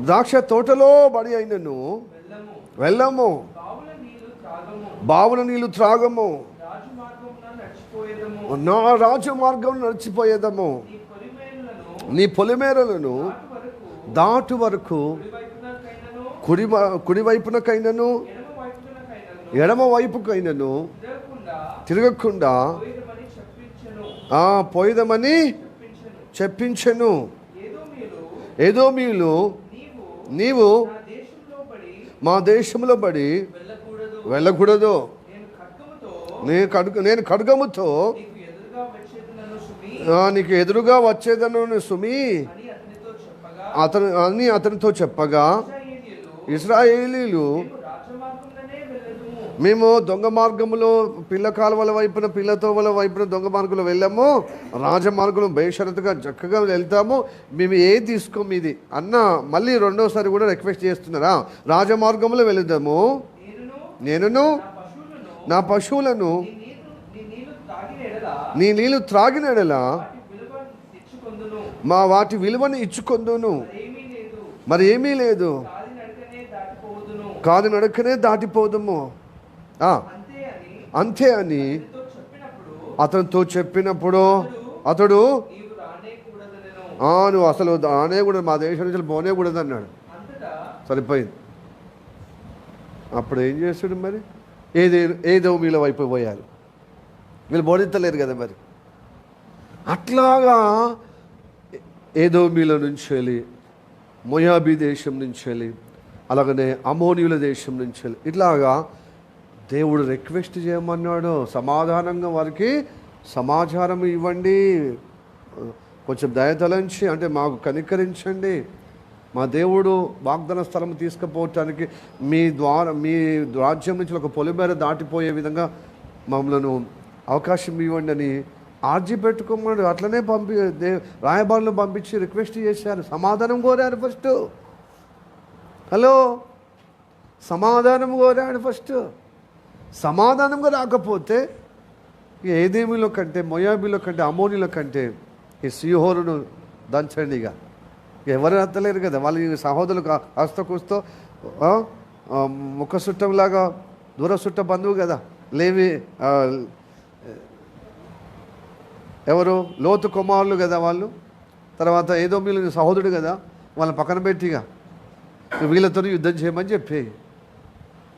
ద్రాక్ష తోటలో బడి అయినను వెళ్ళము, బావుల నీళ్ళు త్రాగము, నా రాజు మార్గం నడిచిపోయేదము, నీ పొలిమేరలను దాటు వరకు కుడి వైపునకైనను ఎడమ వైపుకైనను తిరగకుండా పోయిదమని చెప్పించెను. ఏదోమీయులు నీవు మా దేశంలో పడి వెళ్ళకూడదు, నేను ఖడ్గముతో నీకు ఎదురుగా వచ్చేదను సుమి అతనితో చెప్పగా, ఇశ్రాయేలీలు మేము దొంగ మార్గములో పిల్ల కాలువల వైపున పిల్లతోవల వైపున దొంగ మార్గంలో వెళ్ళాము, రాజమార్గంలో బేషరతుగా చక్కగా వెళ్తాము, మేము ఏది తీసుకోము ఇది అన్న మళ్ళీ రెండోసారి కూడా రిక్వెస్ట్ చేస్తున్నారా? రాజమార్గంలో వెళదాము, నేనును నా పశువులను నీ నీళ్లు త్రాగిన ఎడల మా వాటి విలువను ఇచ్చుకొందును. మరి ఏమీ లేదు, కాదు నడకనే దాటిపోదుము. అంతే అని అతనితో చెప్పినప్పుడు అతడు నువ్వు అసలు రానే కూడా మా దేశం నుంచి పోనే కూడదు అన్నాడు. సరిపోయింది. అప్పుడు ఏం చేస్తాడు మరి? ఏదో మీల వైపు పోయారు, వీళ్ళు బోధించలేరు కదా మరి. అట్లాగా ఏదో మీల నుంచి వెళ్ళి, మొయాబీ దేశం నుంచి వెళ్ళి, అలాగనే అమోనీయుల దేశం నుంచి వెళ్ళి, ఇట్లాగా దేవుడు రిక్వెస్ట్ చేయమన్నాడు. సమాధానంగా వారికి సమాచారం ఇవ్వండి, కొంచెం దయతలంచి అంటే మాకు కనికరించండి, మా దేవుడు వాగ్దాన స్థలం తీసుకుపోవటానికి మీ రాజ్యం నుంచి ఒక పొలిమేర దాటిపోయే విధంగా మమ్మల్ని అవకాశం ఇవ్వండి అని ఆర్జీ పెట్టుకోమన్నాడు. అట్లనే రాయబారులు పంపించి రిక్వెస్ట్ చేశారు, సమాధానం కోరారు ఫస్ట్. హలో, సమాధానం కోరాడు ఫస్ట్. సమాధానంగా రాకపోతే ఏదేమిలో కంటే, మొయాబీలో కంటే, అమోనీలో కంటే ఈ సీహోరును దంచండి. ఇక ఎవరు అత్తలేరు కదా, వాళ్ళ సహోదరులకు హస్తకుస్తో ముఖ చుట్టంలాగా దూర చుట్ట బంధువు కదా. లేవి ఎవరు? లోతు కుమారులు కదా వాళ్ళు. తర్వాత ఏదో వీళ్ళు సహోదరుడు కదా, వాళ్ళని పక్కన పెట్టిగా వీళ్ళతో యుద్ధం చేయమని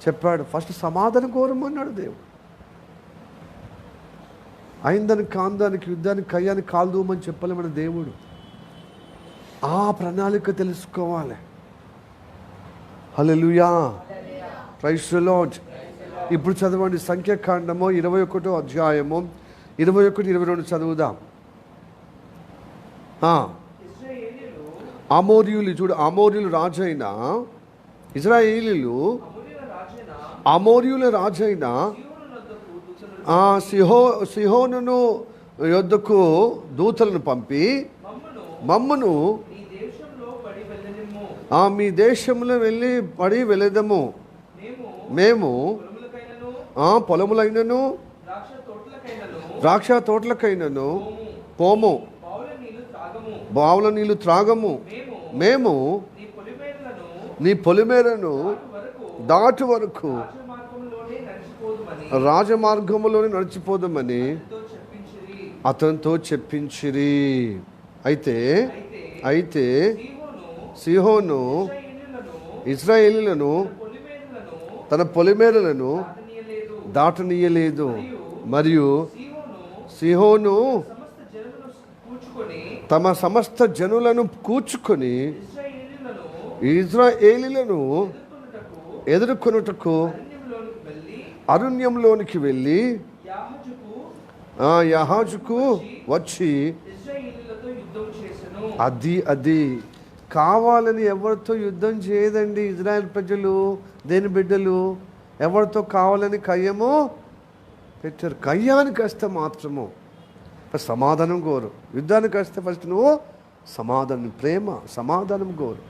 చెప్పాడు. ఫస్ట్ సమాధానం కోరమన్నాడు దేవుడు. అయిందానికి కాందానికి యుద్ధానికి కయ్యానికి కాలు దూమని చెప్పలేమని దేవుడు. ఆ ప్రణాళిక తెలుసుకోవాలి. హల్లెలూయా, ప్రైజ్ ది లార్డ్. ఇప్పుడు చదవండి సంఖ్యాకాండము 21వ అధ్యాయము 21, 22 చదువుదాం. అమోరీయులు చూడు, అమోరీయులు రాజైన ఇశ్రాయేలీలు అమోరీయుల రాజైన సిహోనును యొద్దకు దూతలను పంపి మమ్మను మీ దేశంలో వెళ్ళి పడి వెళ్ళదము, మేము పొలములైనను ద్రాక్ష తోటలకైనను పోము, బావుల నీళ్లు త్రాగము, మేము నీ పొలిమేరను దాటు వరకు రాజమార్గములోనే నడిచిపోదామని అతనితో చెప్పించిరి. అయితే సీహోను ఇశ్రాయేలీలను తన పొలిమేరలను దాటనీయలేదు. మరియు సీహోను తమ సమస్త జనులను కూర్చుకొని ఇశ్రాయేలీలను ఎదుర్కొనుటకు అరణ్యంలోనికి వెళ్ళి యహాజుకు వచ్చి అది కావాలని ఎవరితో యుద్ధం చేయదండి ఇజ్రాయెల్ ప్రజలు, దేని బిడ్డలు ఎవరితో కావాలని కయ్యము పెట్టారు. కయ్యానికి వస్తే మాత్రము సమాధానం కోరు. యుద్ధానికి వస్తే ఫస్ట్ నువ్వు సమాధానం, ప్రేమ సమాధానం కోరు.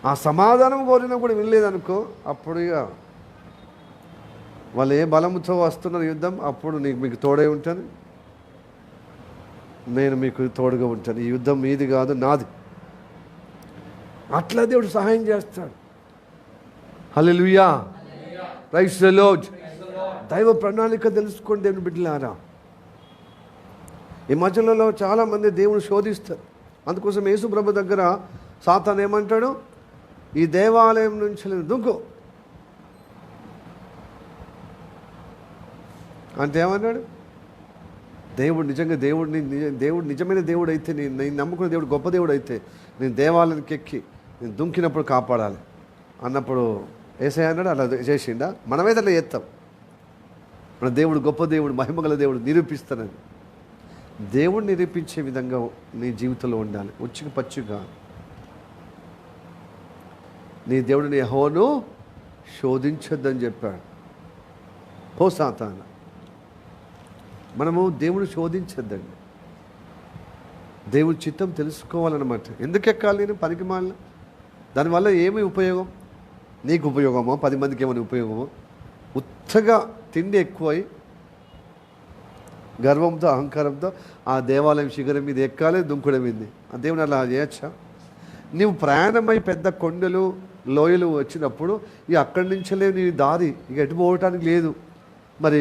ఆ సమాధానం కోరినా కూడా వినలేదనుకో, అప్పుడు ఇక వాళ్ళు ఏ బలంతో వస్తున్నారు యుద్ధం, అప్పుడు మీకు తోడై ఉంటాను, నేను మీకు తోడుగా ఉంటాను, ఈ యుద్ధం మీది కాదు నాది. అట్లా దేవుడు సహాయం చేస్తాడు. హల్లెలూయా, ప్రైజ్ ది లార్డ్. దైవ ప్రణాళిక తెలుసుకోండి దేవుని బిడ్డలారా. ఈ మధ్యలో చాలామంది దేవుని శోధిస్తారు. అందుకోసం యేసు ప్రభు దగ్గర సాతాను ఏమంటాడు? ఈ దేవాలయం నుంచి దుంకు అంటే ఏమన్నాడు? దేవుడు నిజంగా దేవుడు నిజమైన దేవుడు అయితే, నేను నమ్ముకున్న దేవుడు గొప్ప దేవుడు అయితే, నేను దేవాలయానికి ఎక్కి నేను దుంకినప్పుడు కాపాడాలి అన్నప్పుడు యేసయ్య అన్నాడు. అలా చేసిండా? మనమైతే అట్లా చేస్తాం. మన దేవుడు గొప్ప దేవుడు, మహిమగల దేవుడు, నిరూపిస్తానని. దేవుడు నిరూపించే విధంగా నీ జీవితంలో ఉండాలి. ఉచ్చికి పచ్చిగా నీ దేవుడిని యెహోవాను శోధించొద్దని చెప్పాడు. పో సాతానా, మనము దేవుడు శోధించొద్దండి. దేవుడి చిత్తం తెలుసుకోవాలన్నమాట. ఎందుకు ఎక్కాలి నేను పనికి మాలిన? దానివల్ల ఏమి ఉపయోగం? నీకు ఉపయోగమో 10 మందికి ఏమైనా ఉపయోగమో? ఉత్తగా తిండి ఎక్కువై గర్వంతో అహంకారంతో ఆ దేవాలయం శిఖరం మీద ఎక్కాలి, దుంకుడం ఏంది? ఆ దేవుని అలా చేయొచ్చా? నీవు ప్రయాణమై పెద్ద కొండలు లోయలు వచ్చినప్పుడు ఇక అక్కడి నుంచే నీ దారి ఇక ఎటు పోవటానికి లేదు. మరి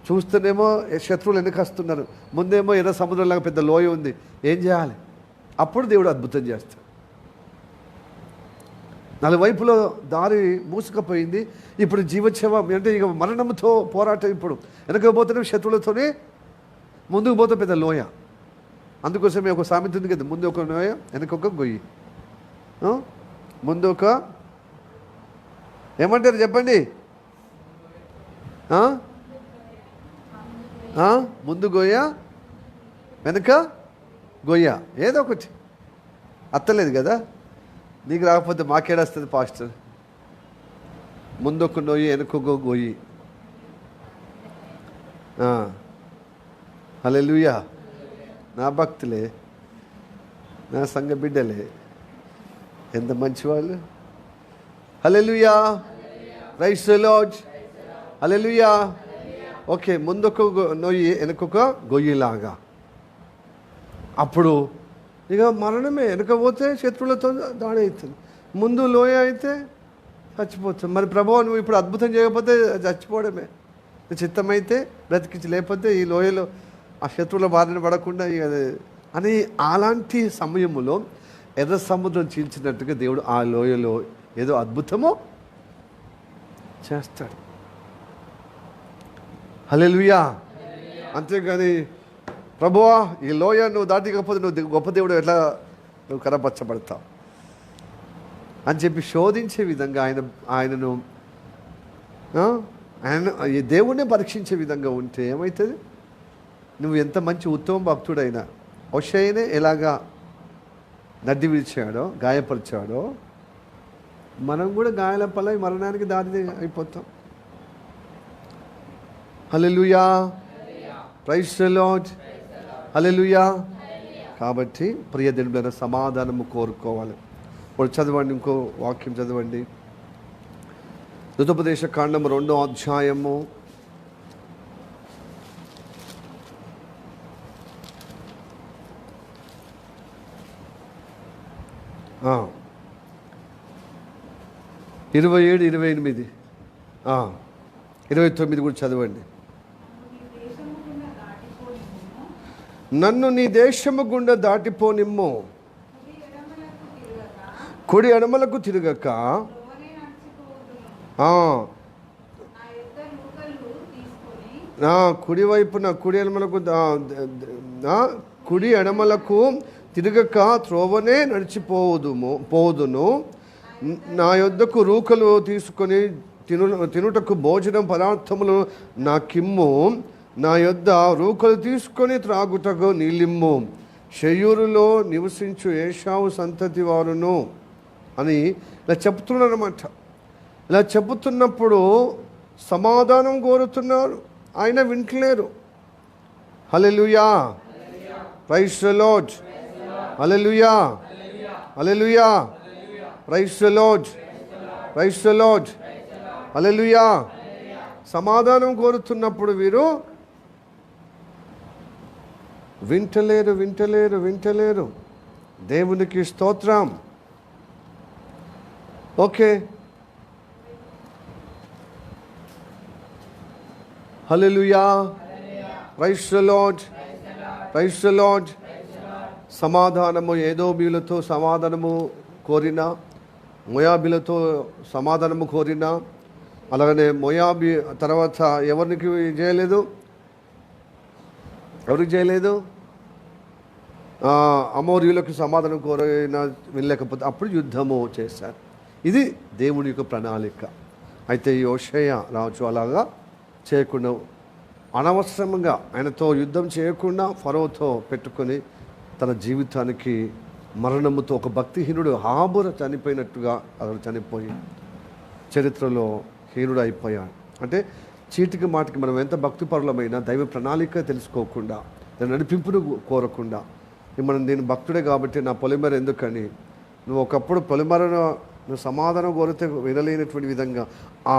చూస్తేనేమో శత్రువులు వెనక వస్తున్నారు, ముందేమో ఎర్ర సముద్రంలాగా పెద్ద లోయ ఉంది. ఏం చేయాలి? అప్పుడు దేవుడు అద్భుతం చేస్తాడు. 4 వైపులో దారి మూసుకపోయింది. ఇప్పుడు జీవోత్సవం అంటే ఇక మరణంతో పోరాటం. ఇప్పుడు వెనక పోతేనే శత్రువులతోనే, ముందుకు పోతే పెద్ద లోయ. అందుకోసమే ఒక సామెత ఉంది కదా, ముందు ఒక లోయ వెనక ఒక గొయ్యి. ముందు ఒక ఏమంటారు చెప్పండి? ముందు గొయ్య వెనక గొయ్య, ఏదో ఒకటి. అత్తలేదు కదా, నీకు రాకపోతే మాకేడొస్తుంది పాస్టర్? ముందొక నొయ్యి వెనకొక గొయ్యి. హల్లెలూయా. నా భక్తులే, నా సంఘ బిడ్డలే, ఎంత మంచివాళ్ళు. Hallelujah, praise the lord. Hallelujah. Okay, ముందొక నొయ్యి వెనకొక గొయ్యిలాగా. అప్పుడు ఇక మరణమే. వెనక పోతే శత్రువులతో దాడి అవుతుంది, ముందు లోయ అయితే చచ్చిపోతుంది. మరి ప్రభువు నువ్వు ఇప్పుడు అద్భుతం చేయకపోతే చచ్చిపోవడమే. చిత్తమైతే బ్రతికించి, లేకపోతే ఈ లోయలో ఆ శత్రువుల బారిన పడకుండా అని. అలాంటి సమయంలో ఎర్ర సముద్రం చీల్చినట్టుగా దేవుడు ఆ లోయలో ఏదో అద్భుతమో చేస్తాడు. హల్లెలూయా. అంతేగాని ప్రభువా ఈ లోయ నువ్వు దాటికపోతే నువ్వు గొప్ప దేవుడు ఎట్లా నువ్వు కనపరచబడతావు అని చెప్పి శోధించే విధంగా ఆయనను ఈ దేవుణ్ణే పరీక్షించే విధంగా ఉంటే ఏమవుతుంది? నువ్వు ఎంత మంచి ఉత్తమ భక్తుడైనా, హోషేయనే ఎలాగా నడ్డి విరిచాడో, గాయపరిచాడో, మనం కూడా గాయాల పలై మరణానికి దారి అయిపోతాం. హల్లెలూయా, ప్రైజ్ ది లార్డ్. హల్లెలూయా. కాబట్టి ప్రియ దేవుని సమాధానము కోరుకోవాలి. ఇప్పుడు చదవండి, ఇంకో వాక్యం చదవండి. ద్వితోపదేశ కాండం 2వ అధ్యాయము 27, 28, 29 కూడా చదవండి. నన్ను నీ దేశము గుండా దాటిపోనిమ్ము, కుడి ఎడమలకు తిరగక, కుడివైపున కుడి ఎడమలకు తిరగక త్రోవనే పోదును. నా యొద్దకు రూకలు తీసుకొని తినుటకు భోజనం పదార్థములు నాకిమ్ము. నా యొద్ద రూకలు తీసుకొని త్రాగుటకు నీళ్ళిమ్ము. షెయూరులో నివసించు ఏషావు సంతతి వారును అని ఇలా చెప్తున్నారన్నమాట. ఇలా చెబుతున్నప్పుడు సమాధానం కోరుతున్నారు, ఆయన వింటలేరు. Hallelujah, praise the lord. Hallelujah, hallelujah, praise the lord, praise the lord. Hallelujah. సమాధానం కోరుతున్నప్పుడు వీరు వింటలేరు. దేవునికి స్తోత్రం. Okay, hallelujah, praise the lord, praise the lord. సమాధానము ఏదోబీలతో సమాధానము కోరిన మోయాబీలతో సమాధానము కోరినా, అలాగనే మోయాబీ తర్వాత ఎవరికి చేయలేదు, ఎవరికి చేయలేదు, అమోరీయులకు సమాధానం కోరినా వెళ్ళలేకపోతే అప్పుడు యుద్ధము చేశారు. ఇది దేవుని యొక్క ప్రణాళిక. అయితే ఈ హోషేయ రాజు అలాగా చేయకుండా అనవసరంగా ఆయనతో యుద్ధం చేయకుండా ఫరోతో పెట్టుకొని తన జీవితానికి మరణముతో ఒక భక్తిహీనుడు హాబుర చనిపోయినట్టుగా అతను చనిపోయి చరిత్రలో హీనుడు అయిపోయాడు. అంటే చీటికి మాటికి మనం ఎంత భక్తిపరులమైనా దైవ ప్రణాళిక తెలుసుకోకుండా, దాని నడిపింపును కోరకుండా, నేను భక్తుడే కాబట్టి నా పొలిమేర ఎందుకని, నువ్వు ఒకప్పుడు పొలిమేరను నువ్వు సమాధానం కోరితే వినలేనటువంటి విధంగా ఆ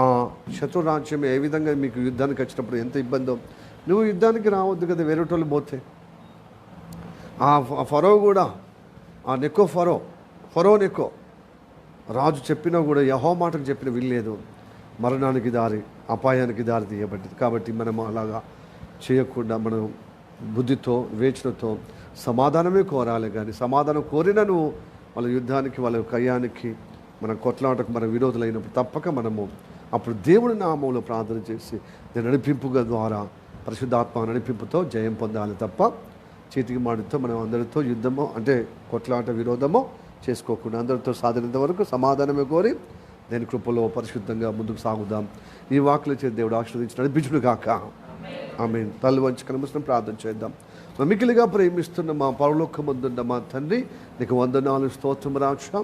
శత్రురాజ్యం ఏ విధంగా మీకు యుద్ధానికి వచ్చినప్పుడు ఎంత ఇబ్బందో, నువ్వు యుద్ధానికి రావద్దు కదా వేరేటోళ్ళు పోతే. ఆ ఫరో కూడా, ఆ నెక్కో ఫరో నెక్కో రాజు చెప్పినా కూడా యెహోవా మాటకు చెప్పిన వినలేదు. మరణానికి దారి, అపాయానికి దారి తీయబడ్డది. కాబట్టి మనం అలాగా చేయకుండా మనం బుద్ధితో వివేచనతో సమాధానమే కోరాలి. కానీ సమాధానం కోరినా నువ్వు వాళ్ళ యుద్ధానికి, వాళ్ళ కయ్యానికి, మన కొట్లాటకు మన విరోధులైనప్పుడు తప్పక మనము అప్పుడు దేవుని నామంలో ప్రార్థన చేసి దాని నడిపింపుగా ద్వారా పరిశుద్ధాత్మ నడిపింపుతో జయం పొందాలి తప్ప చేతికి మాడితో మనం అందరితో యుద్ధమో అంటే కొట్లాట విరోధమో చేసుకోకుండా అందరితో సాధినంత వరకు సమాధానమే కోరి దేని కృపలో పరిశుద్ధంగా ముందుకు సాగుదాం. ఈ వాక్కులు చేసి దేవుడు ఆశీర్వదించి నడిపించును కాక. ఆమేన్. తల్లి వంచి కనుమూసుకొని ప్రార్థన చేద్దాం. మిక్కిలిగా ప్రేమిస్తున్న మా పరలోకమందున్న మా తండ్రి, నీకు వందనాలు, స్తోత్రం రాజా.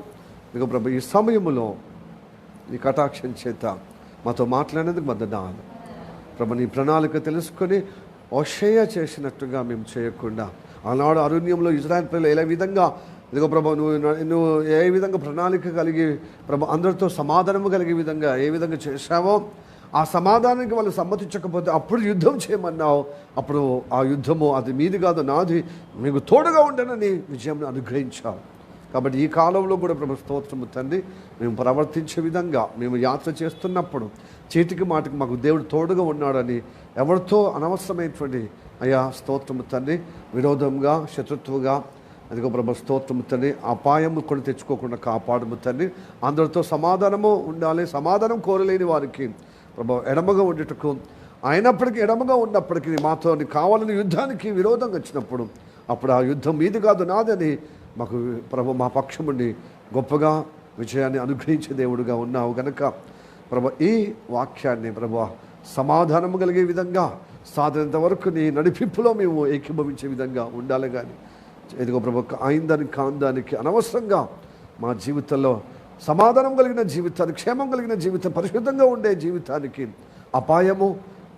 నీకు ప్రభు ఈ సమయంలో నీ కటాక్షం చేత మాతో మాట్లాడేందుకు వందనాలు ప్రభు. నీ ప్రణాళిక తెలుసుకొని హోషేయ చేసినట్టుగా మేము చేయకుండా, ఆనాడు అరణ్యంలో ఇజ్రాయెల్ ప్రజలు ఏ విధంగా ఇదిగో ప్రభు నువ్వు ఏ విధంగా ప్రణాళిక కలిగి ప్రభు అందరితో సమాధానము కలిగే విధంగా ఏ విధంగా చేశావో, ఆ సమాధానానికి వాళ్ళు సమ్మతించకపోతే అప్పుడు యుద్ధం చేయమన్నావు. అప్పుడు ఆ యుద్ధము అది మీది కాదు నాది, మీకు తోడుగా ఉండనని విజయం అనుగ్రహించావు. కాబట్టి ఈ కాలంలో కూడా ప్రభు స్తోత్రము తండ్రి, మేము ప్రవర్తించే విధంగా మేము యాత్ర చేస్తున్నప్పుడు చేతికి మాటికి మాకు దేవుడు తోడుగా ఉన్నాడని ఎవరితో అనవసరమైనటువంటి అయ్యా స్తోత్రము తండ్రి విరోధంగా శత్రుత్వంగా అదిగో ప్రభు స్తోత్రము తండ్రి అపాయము కొని తెచ్చుకోకుండా కాపాడము తండ్రి. అందరితో సమాధానము ఉండాలి. సమాధానం కోరలేని వారికి ప్రభు ఎడమగా ఉండేటకు అయినప్పటికీ ఎడమగా ఉన్నప్పటికీ మాతో కావాలని యుద్ధానికి విరోధంగా వచ్చినప్పుడు అప్పుడు ఆ యుద్ధం మీది కాదు నాదని మాకు ప్రభు మా పక్షం ఉండి గొప్పగా విజయాన్ని అనుగ్రహించే దేవుడుగా ఉన్నావు కనుక ప్రభు ఈ వాక్యాన్ని ప్రభు సమాధానము కలిగే విధంగా సాధనంత వరకు నీ నడిపింపులో మేము ఏకీభవించే విధంగా ఉండాలి. కానీ ఇదిగో ప్రభు ఆయిందానికి కాందానికి అనవసరంగా మా జీవితంలో సమాధానం కలిగిన జీవితానికి, క్షేమం కలిగిన జీవితం, పరిశుద్ధంగా ఉండే జీవితానికి అపాయము,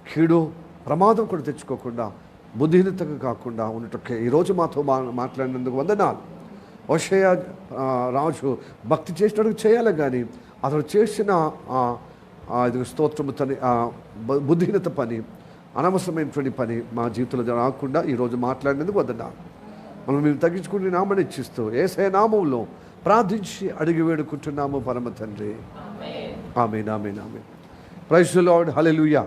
కీడు, ప్రమాదం కూడా తెచ్చుకోకుండా బుద్ధిహీనతగా కాకుండా ఉన్నట్టు ఈరోజు మాతో మాట్లాడినందుకు వందనాలు. హోషేయ రాజు భక్తి చేసినట్టు చేయాలి, కానీ అతను చేసిన ఇది స్తోత్రము తని బుద్ధిహీనత పని, అనవసరమైనటువంటి పని మా జీవితంలో రాకుండా ఈరోజు మాట్లాడినందుకు వందనాలు. మనం మేము తగ్గించుకుని నామని ఇచ్చిస్తూ యేసయ్య నామంలో ప్రార్థించి అడిగి వేడుకుంటున్నాము పరమ తండ్రి. Amen, amen, amen. Praise the lord. Hallelujah.